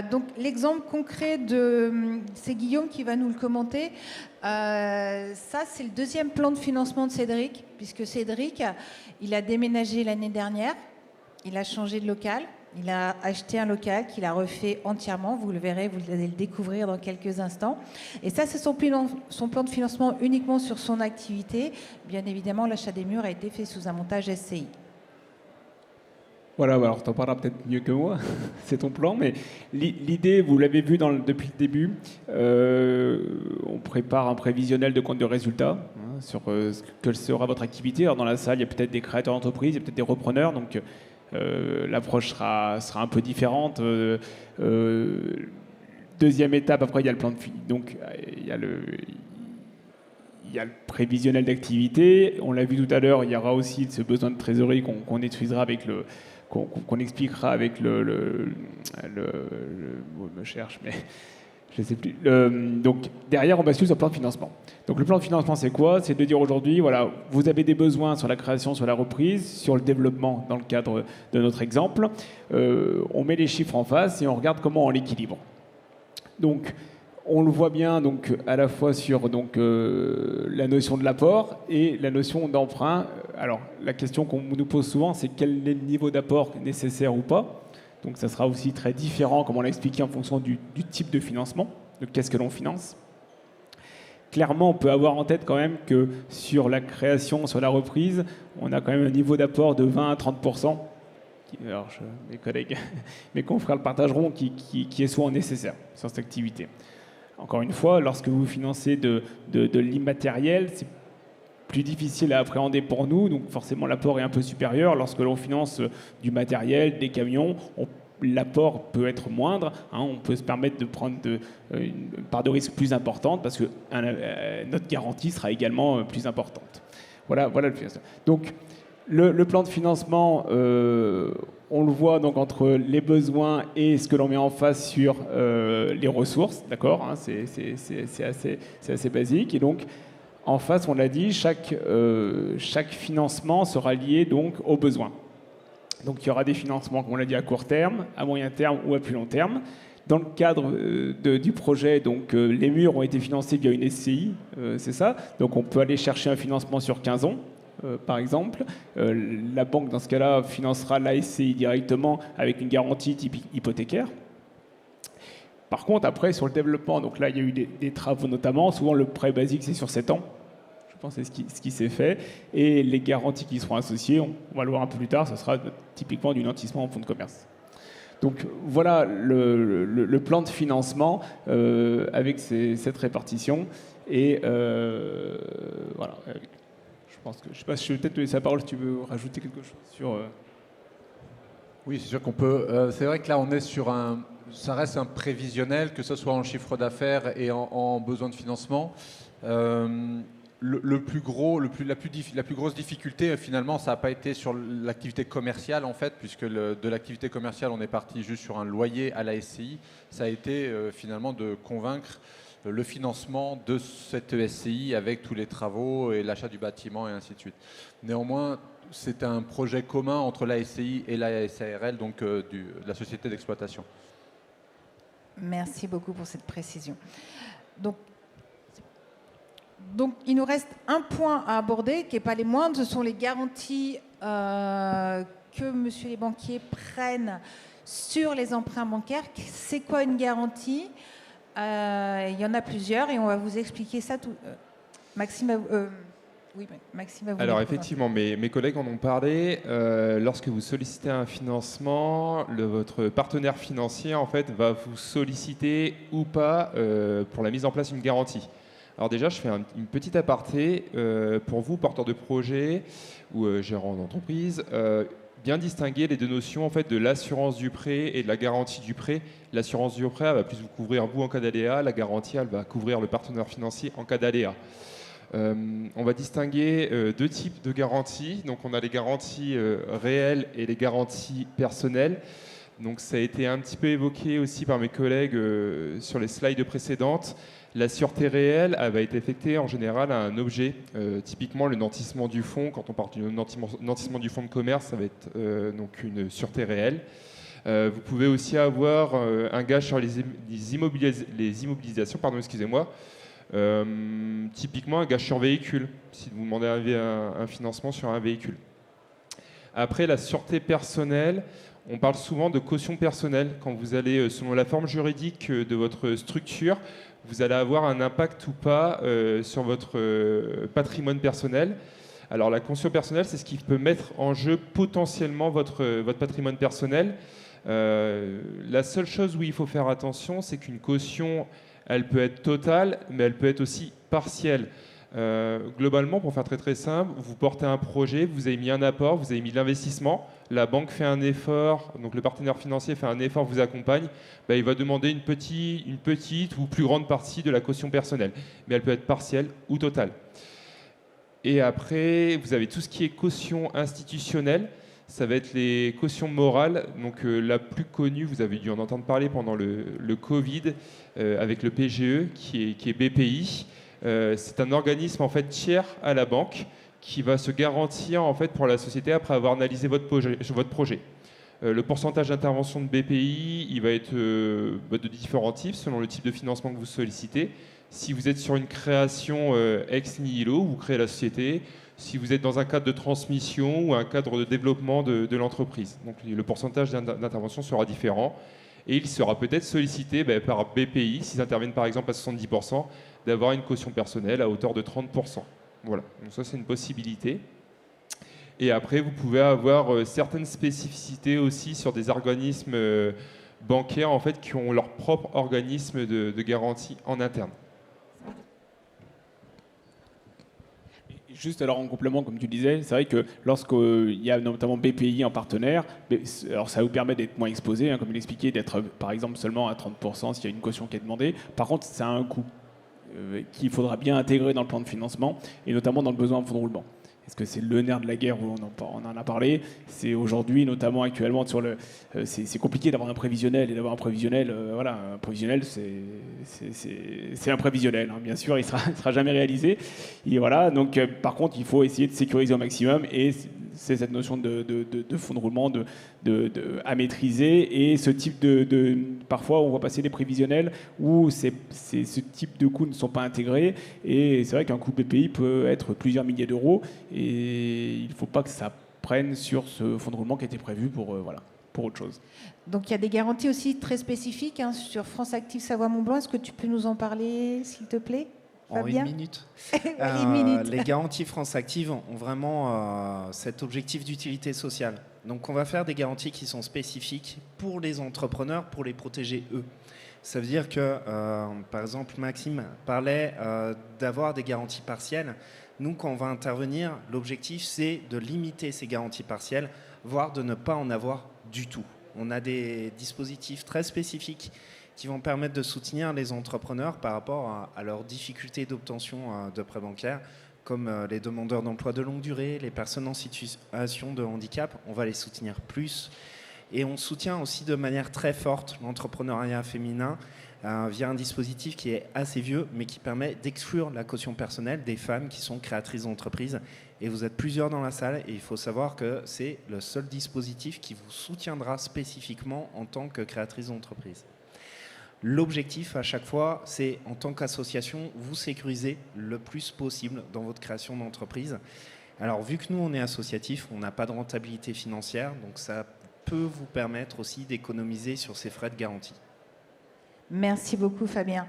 Donc l'exemple concret c'est Guillaume qui va nous le commenter. Ça, c'est le deuxième plan de financement de Cédric, puisque Cédric, il a déménagé l'année dernière, il a changé de local. Il a acheté un local qu'il a refait entièrement. Vous le verrez, vous allez le découvrir dans quelques instants. Et ça, c'est son plan de financement uniquement sur son activité. Bien évidemment, l'achat des murs a été fait sous un montage SCI. Voilà, alors tu en parleras peut-être mieux que moi, c'est ton plan, mais l'idée, vous l'avez vu depuis le début, on prépare un prévisionnel de compte de résultats sur quelle sera votre activité. Alors dans la salle, il y a peut-être des créateurs d'entreprises, il y a peut-être des repreneurs, donc l'approche sera un peu différente. Deuxième étape, après il y a le plan de donc il y a le prévisionnel d'activité. On l'a vu tout à l'heure, il y aura aussi ce besoin de trésorerie qu'on étudiera avec qu'on expliquera avec je me cherche, mais je ne sais plus. Donc derrière, on bascule sur le plan de financement. Donc le plan de financement, c'est quoi? C'est de dire aujourd'hui, voilà, vous avez des besoins sur la création, sur la reprise, sur le développement dans le cadre de notre exemple. On met les chiffres en face et on regarde comment on l'équilibre. Donc on le voit bien donc, à la fois sur la notion de l'apport et la notion d'emprunt. Alors la question qu'on nous pose souvent, c'est quel est le niveau d'apport nécessaire ou pas. Donc ça sera aussi très différent, comme on l'a expliqué, en fonction du type de financement, de qu'est-ce que l'on finance. clairement, on peut avoir en tête quand même que sur la création, sur la reprise, on a quand même un niveau d'apport de 20 à 30%. Alors, mes collègues, mes confrères le partageront, qui est souvent nécessaire sur cette activité. Encore une fois, lorsque vous financez de l'immatériel, c'est plus difficile à appréhender pour nous, donc forcément l'apport est un peu supérieur. Lorsque l'on finance du matériel, des camions, l'apport peut être moindre, hein, on peut se permettre de prendre une part de risque plus importante parce que notre garantie sera également plus importante. Voilà le financement. Donc le plan de financement, on le voit donc entre les besoins et ce que l'on met en face sur les ressources, d'accord, hein, c'est assez basique. Et donc en face, on l'a dit, chaque financement sera lié donc aux besoins. Donc il y aura des financements, comme on l'a dit, à court terme, à moyen terme ou à plus long terme. Dans le cadre du projet, donc, les murs ont été financés via une SCI, c'est ça. Donc on peut aller chercher un financement sur 15 ans, par exemple. La banque, dans ce cas-là, financera la SCI directement avec une garantie type hypothécaire. Par contre, après, sur le développement, donc là, il y a eu des travaux notamment. Souvent, le prêt basique, c'est sur 7 ans. Je pense que c'est ce qui s'est fait. Et les garanties qui seront associées, on va le voir un peu plus tard, ce sera typiquement du nantissement en fonds de commerce. Donc voilà le plan de financement avec cette répartition. Et voilà. Je pense que, je ne sais pas si je vais peut-être te laisser la parole si tu veux rajouter quelque chose sur... Oui, c'est sûr qu'on peut. C'est vrai que là, on est sur ça reste un prévisionnel, que ce soit en chiffre d'affaires et en besoin de financement. La plus grosse difficulté, finalement, ça n'a pas été sur l'activité commerciale, en fait, puisque de l'activité commerciale, on est parti juste sur un loyer à la SCI. Ça a été finalement de convaincre le financement de cette SCI avec tous les travaux et l'achat du bâtiment et ainsi de suite. Néanmoins, c'est un projet commun entre la SCI et la SARL, donc de la société d'exploitation. Merci beaucoup pour cette précision. Donc, il nous reste un point à aborder qui n'est pas les moindres, ce sont les garanties que monsieur les banquiers prennent sur les emprunts bancaires. C'est quoi une garantie? Il y en a plusieurs et on va vous expliquer ça tout. Maxime, oui, Maxime va vous Alors dire. effectivement, mes collègues en ont parlé. Lorsque vous sollicitez un financement, votre partenaire financier en fait va vous solliciter ou pas pour la mise en place d'une garantie. Alors déjà, je fais une petite aparté pour vous, porteurs de projet ou gérants d'entreprise. Bien distinguer les deux notions en fait, de l'assurance du prêt et de la garantie du prêt. L'assurance du prêt elle va plus vous couvrir vous en cas d'aléa, la garantie elle va couvrir le partenaire financier en cas d'aléa. On va distinguer deux types de garanties. Donc on a les garanties réelles et les garanties personnelles. Donc ça a été un petit peu évoqué aussi par mes collègues sur les slides précédentes. La sûreté réelle elle va être effectuée en général à un objet, typiquement le nantissement du fonds. Quand on parle du nantissement du fonds de commerce, ça va être donc une sûreté réelle. Vous pouvez aussi avoir un gage sur les immobilisations, typiquement un gage sur véhicule, si vous demandez un financement sur un véhicule. Après, la sûreté personnelle, on parle souvent de caution personnelle. Quand vous allez, selon la forme juridique de votre structure, vous allez avoir un impact ou pas sur votre patrimoine personnel. Alors la caution personnelle, c'est ce qui peut mettre en jeu potentiellement votre patrimoine personnel. La seule chose où il faut faire attention, c'est qu'une caution, elle peut être totale, mais elle peut être aussi partielle. Globalement, pour faire très très simple, vous portez un projet, vous avez mis un apport, vous avez mis de l'investissement, la banque fait un effort, donc le partenaire financier fait un effort, vous accompagne, il va demander une petite ou plus grande partie de la caution personnelle, mais elle peut être partielle ou totale. Et après, vous avez tout ce qui est caution institutionnelle, ça va être les cautions morales. Donc la plus connue, vous avez dû en entendre parler pendant le Covid, avec le PGE, qui est BPI. C'est un organisme en fait tiers à la banque qui va se garantir en fait pour la société après avoir analysé votre projet. Le pourcentage d'intervention de BPI, il va être de différents types selon le type de financement que vous sollicitez. Si vous êtes sur une création ex nihilo, vous créez la société. Si vous êtes dans un cadre de transmission ou un cadre de développement de l'entreprise. Donc le pourcentage d'intervention sera différent. Et il sera peut-être sollicité par BPI, s'ils interviennent par exemple à 70%, d'avoir une caution personnelle à hauteur de 30%. Voilà, donc ça c'est une possibilité. Et après, vous pouvez avoir certaines spécificités aussi sur des organismes bancaires en fait, qui ont leur propre organisme de garantie en interne. Juste alors en complément, comme tu disais, c'est vrai que lorsqu'il y a notamment BPI en partenaire, alors ça vous permet d'être moins exposé, hein, comme il expliquait, d'être par exemple seulement à 30% s'il y a une caution qui est demandée. Par contre, ça a un coût qu'il faudra bien intégrer dans le plan de financement et notamment dans le besoin en fonds de roulement. Est-ce que c'est le nerf de la guerre où on en a parlé? C'est aujourd'hui, notamment actuellement, c'est compliqué d'avoir un prévisionnel et d'avoir un prévisionnel. Voilà, un prévisionnel, c'est un prévisionnel. Hein, bien sûr, il sera jamais réalisé. Et voilà. Donc, par contre, il faut essayer de sécuriser au maximum. Et c'est cette notion de fonds de roulement à maîtriser. Et ce type parfois, on voit passer des prévisionnels où ce type de coûts ne sont pas intégrés. Et c'est vrai qu'un coût BPI peut être plusieurs milliers d'euros. Et il ne faut pas que ça prenne sur ce fonds de roulement qui a été prévu pour autre chose. Donc il y a des garanties aussi très spécifiques sur France Active Savoie-Mont-Blanc. Est-ce que tu peux nous en parler, s'il te plaît, Fabien ? En une minute. Une minute. Les garanties France Active ont vraiment cet objectif d'utilité sociale. Donc on va faire des garanties qui sont spécifiques pour les entrepreneurs, pour les protéger eux. Ça veut dire que, par exemple, Maxime parlait d'avoir des garanties partielles. Nous, quand on va intervenir, l'objectif, c'est de limiter ces garanties partielles, voire de ne pas en avoir du tout. On a des dispositifs très spécifiques qui vont permettre de soutenir les entrepreneurs par rapport à leurs difficultés d'obtention de prêts bancaires, comme les demandeurs d'emploi de longue durée, les personnes en situation de handicap. On va les soutenir plus. Et on soutient aussi de manière très forte l'entrepreneuriat féminin via un dispositif qui est assez vieux, mais qui permet d'exclure la caution personnelle des femmes qui sont créatrices d'entreprise. Et vous êtes plusieurs dans la salle, et il faut savoir que c'est le seul dispositif qui vous soutiendra spécifiquement en tant que créatrice d'entreprise. L'objectif à chaque fois, c'est en tant qu'association, vous sécuriser le plus possible dans votre création d'entreprise. Alors vu que nous, on est associatif, on n'a pas de rentabilité financière, donc ça peut vous permettre aussi d'économiser sur ces frais de garantie. Merci beaucoup, Fabien.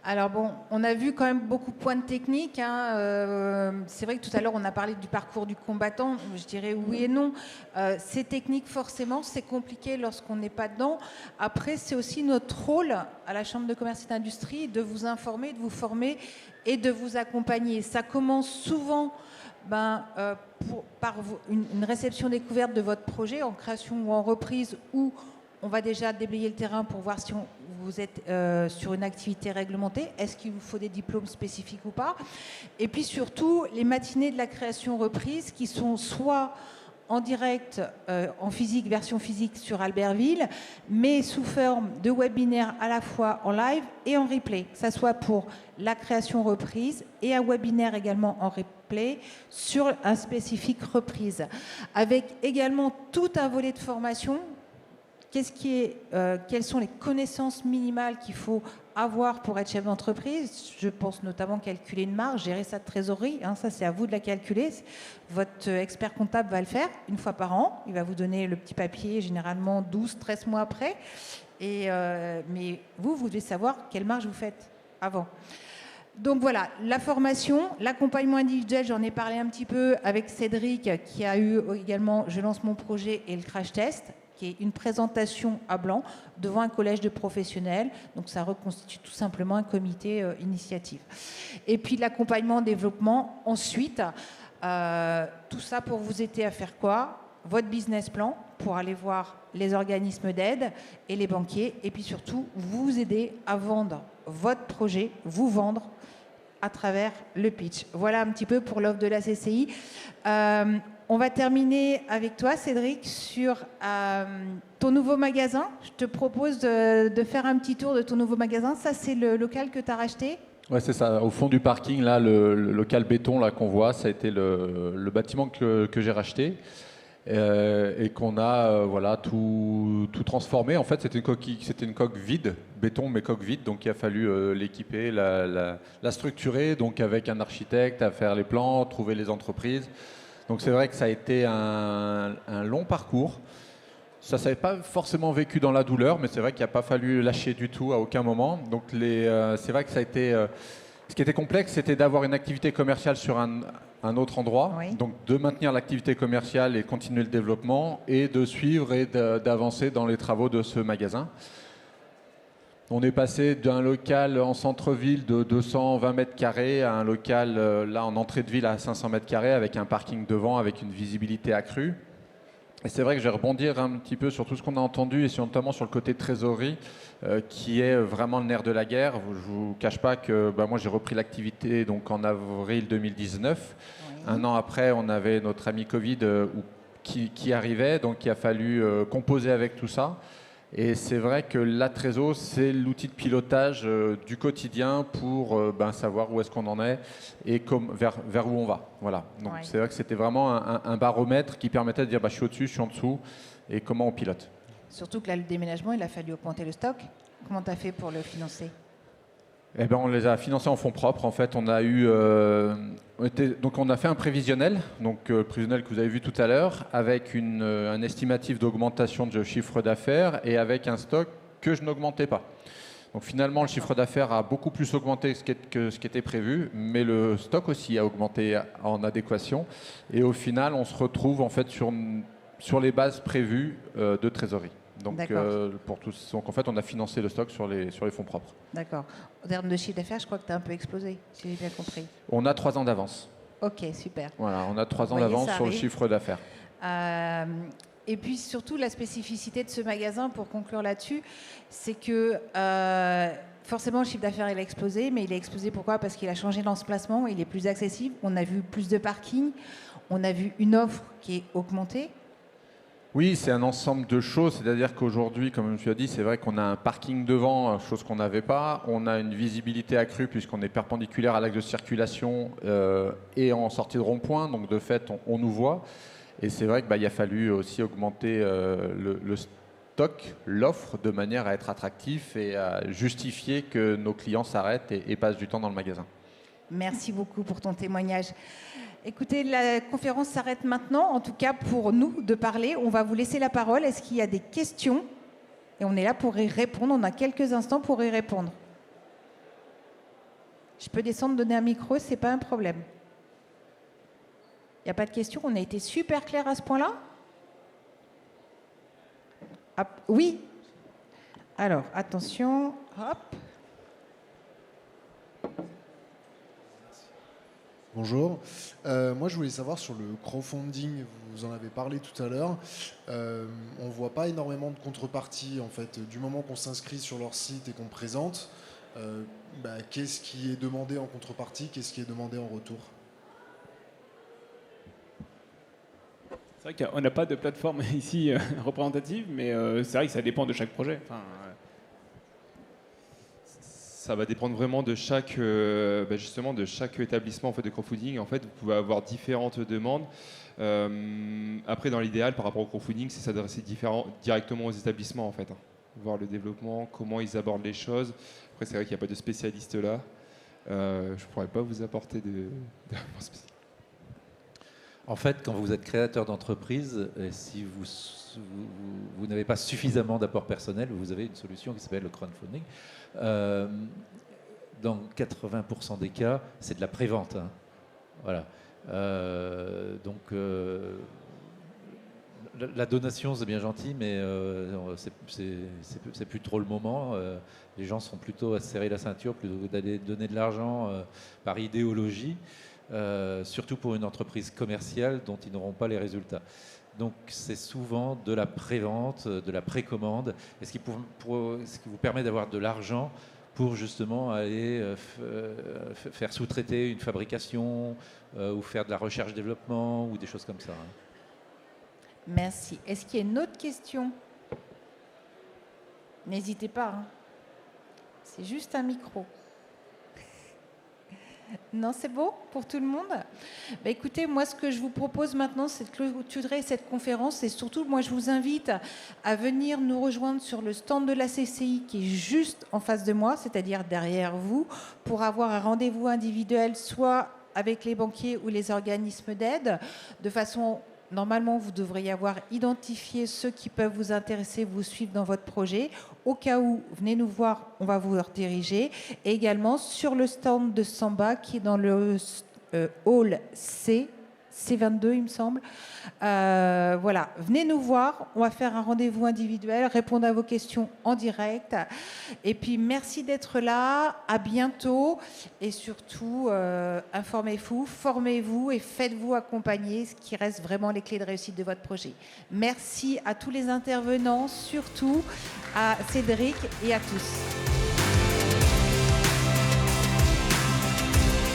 Alors bon, on a vu quand même beaucoup de points techniques. C'est vrai que tout à l'heure, on a parlé du parcours du combattant. Je dirais oui et non. C'est technique forcément, c'est compliqué lorsqu'on n'est pas dedans. Après, c'est aussi notre rôle à la Chambre de commerce et d'industrie de vous informer, de vous former et de vous accompagner. Ça commence souvent par une réception découverte de votre projet en création ou en reprise, où on va déjà déblayer le terrain pour voir si vous êtes sur une activité réglementée. Est-ce qu'il vous faut des diplômes spécifiques ou pas? Et puis surtout, les matinées de la création reprise qui sont soit en direct, en physique, version physique sur Albertville, mais sous forme de webinaire à la fois en live et en replay. Que ça soit pour la création reprise et un webinaire également en replay sur un spécifique reprise. Avec également tout un volet de formation. Quelles sont les connaissances minimales qu'il faut avoir pour être chef d'entreprise? Je pense notamment calculer une marge, gérer sa trésorerie. Ça, c'est à vous de la calculer. Votre expert comptable va le faire une fois par an. Il va vous donner le petit papier, généralement 12-13 mois après. Mais vous devez savoir quelle marge vous faites avant. Donc voilà, la formation, l'accompagnement individuel, j'en ai parlé un petit peu avec Cédric, qui a eu également Je lance mon projet et le crash test, qui est une présentation à blanc devant un collège de professionnels. Donc ça reconstitue tout simplement un comité initiative. Et puis l'accompagnement développement ensuite. Tout ça pour vous aider à faire quoi? Votre business plan pour aller voir les organismes d'aide et les banquiers. Et puis surtout, vous aider à vendre votre projet, vous vendre à travers le pitch. Voilà un petit peu pour l'offre de la CCI. On va terminer avec toi, Cédric, sur ton nouveau magasin. Je te propose de faire un petit tour de ton nouveau magasin. Ça, c'est le local que tu as racheté? Ouais, c'est ça. Au fond du parking, là, le local béton là, qu'on voit, ça a été le bâtiment que j'ai racheté et qu'on a tout transformé. En fait, c'était une coque vide, béton, mais coque vide. Donc, il a fallu l'équiper, la structurer, donc avec un architecte à faire les plans, trouver les entreprises. Donc c'est vrai que ça a été un long parcours. Ça s'avait pas forcément vécu dans la douleur, mais c'est vrai qu'il n'a pas fallu lâcher du tout à aucun moment. Donc c'est vrai que ça a été... ce qui était complexe, c'était d'avoir une activité commerciale sur un autre endroit. Oui. Donc de maintenir l'activité commerciale et continuer le développement, et de suivre et d'avancer dans les travaux de ce magasin. On est passé d'un local en centre-ville de 220 mètres carrés à un local là en entrée de ville à 500 mètres carrés avec un parking devant, avec une visibilité accrue. Et c'est vrai que je vais rebondir un petit peu sur tout ce qu'on a entendu, et notamment sur le côté trésorerie, qui est vraiment le nerf de la guerre. Je ne vous cache pas que moi j'ai repris l'activité donc en avril 2019. Oui. Un an après, on avait notre ami Covid qui arrivait, donc il a fallu composer avec tout ça. Et c'est vrai que la Trésor, c'est l'outil de pilotage du quotidien pour savoir où est-ce qu'on en est et vers où on va. Voilà. Donc ouais. C'est vrai que c'était vraiment un baromètre qui permettait de dire je suis au-dessus, je suis en dessous, et comment on pilote. Surtout que là, le déménagement, il a fallu augmenter le stock. Comment tu as fait pour le financer ? Eh ben, on les a financés en fonds propres. En fait, on a eu, donc on a fait un prévisionnel, prévisionnel que vous avez vu tout à l'heure, avec un estimatif d'augmentation de chiffre d'affaires et avec un stock que je n'augmentais pas. Donc finalement, le chiffre d'affaires a beaucoup plus augmenté que ce qui était prévu, mais le stock aussi a augmenté en adéquation. Et au final, on se retrouve en fait sur les bases prévues de trésorerie. Donc, donc en fait, on a financé le stock sur les fonds propres. D'accord. En termes de chiffre d'affaires, je crois que tu as un peu explosé, si j'ai bien compris. On a 3 ans d'avance. Ok, super. Voilà, on a 3 ans d'avance sur le chiffre d'affaires. Et puis surtout, la spécificité de ce magasin, pour conclure là-dessus, c'est que forcément, le chiffre d'affaires, il a explosé, mais il a explosé pourquoi ? Parce qu'il a changé d'emplacement, il est plus accessible, on a vu plus de parking, on a vu une offre qui est augmentée. Oui, c'est un ensemble de choses, c'est-à-dire qu'aujourd'hui, comme je l'ai dit, c'est vrai qu'on a un parking devant, chose qu'on n'avait pas, on a une visibilité accrue puisqu'on est perpendiculaire à l'axe de circulation et en sortie de rond-point, donc de fait, on nous voit. Et c'est vrai qu'il a fallu aussi augmenter le stock, l'offre, de manière à être attractif et à justifier que nos clients s'arrêtent et passent du temps dans le magasin. Merci beaucoup pour ton témoignage. Écoutez, la conférence s'arrête maintenant, en tout cas pour nous de parler. On va vous laisser la parole. Est-ce qu'il y a des questions ? Et on est là pour y répondre. On a quelques instants pour y répondre. Je peux descendre, donner un micro, c'est pas un problème. Il n'y a pas de questions ? On a été super clair à ce point-là ? Hop, oui. Alors, attention. Hop. Bonjour. Moi, je voulais savoir sur le crowdfunding, vous en avez parlé tout à l'heure. On ne voit pas énormément de contrepartie, en fait. Du moment qu'on s'inscrit sur leur site et qu'on présente, qu'est-ce qui est demandé en contrepartie ? Qu'est-ce qui est demandé en retour ? C'est vrai qu'on n'a pas de plateforme ici représentative, mais c'est vrai que ça dépend de chaque projet. Ça va dépendre vraiment de chaque, justement, de chaque établissement en fait, de crowdfunding. En fait, vous pouvez avoir différentes demandes. Après, dans l'idéal, par rapport au crowdfunding, c'est s'adresser directement aux établissements, en fait. Voir le développement, comment ils abordent les choses. Après, c'est vrai qu'il n'y a pas de spécialiste là. Je ne pourrais pas vous apporter de réponse spécifique. En fait, quand vous êtes créateur d'entreprise, si vous n'avez pas suffisamment d'apport personnel, vous avez une solution qui s'appelle le crowdfunding. Dans 80% des cas, c'est de la prévente. Hein. Voilà. La donation, c'est bien gentil, mais c'est plus trop le moment. Les gens sont plutôt à se serrer la ceinture plutôt que d'aller donner de l'argent par idéologie. Surtout pour une entreprise commerciale dont ils n'auront pas les résultats. Donc c'est souvent de la prévente, de la précommande, et ce qui vous permet d'avoir de l'argent pour justement aller faire sous-traiter une fabrication ou faire de la recherche-développement ou des choses comme ça. Merci. Est-ce qu'il y a une autre question ? N'hésitez pas. Hein. C'est juste un micro. Non, c'est beau pour tout le monde ? Écoutez, moi, ce que je vous propose maintenant, c'est de clôturer cette conférence. Et surtout, moi, je vous invite à venir nous rejoindre sur le stand de la CCI qui est juste en face de moi, c'est-à-dire derrière vous, pour avoir un rendez-vous individuel, soit avec les banquiers ou les organismes d'aide, de façon normalement, vous devriez avoir identifié ceux qui peuvent vous intéresser, vous suivre dans votre projet. Au cas où, venez nous voir, on va vous rediriger. Et également sur le stand de Samba qui est dans le hall C22, il me semble. Voilà, venez nous voir, on va faire un rendez-vous individuel, répondre à vos questions en direct. Et puis, merci d'être là, à bientôt. Et surtout, informez-vous, formez-vous et faites-vous accompagner, ce qui reste vraiment les clés de réussite de votre projet. Merci à tous les intervenants, surtout à Cédric et à tous.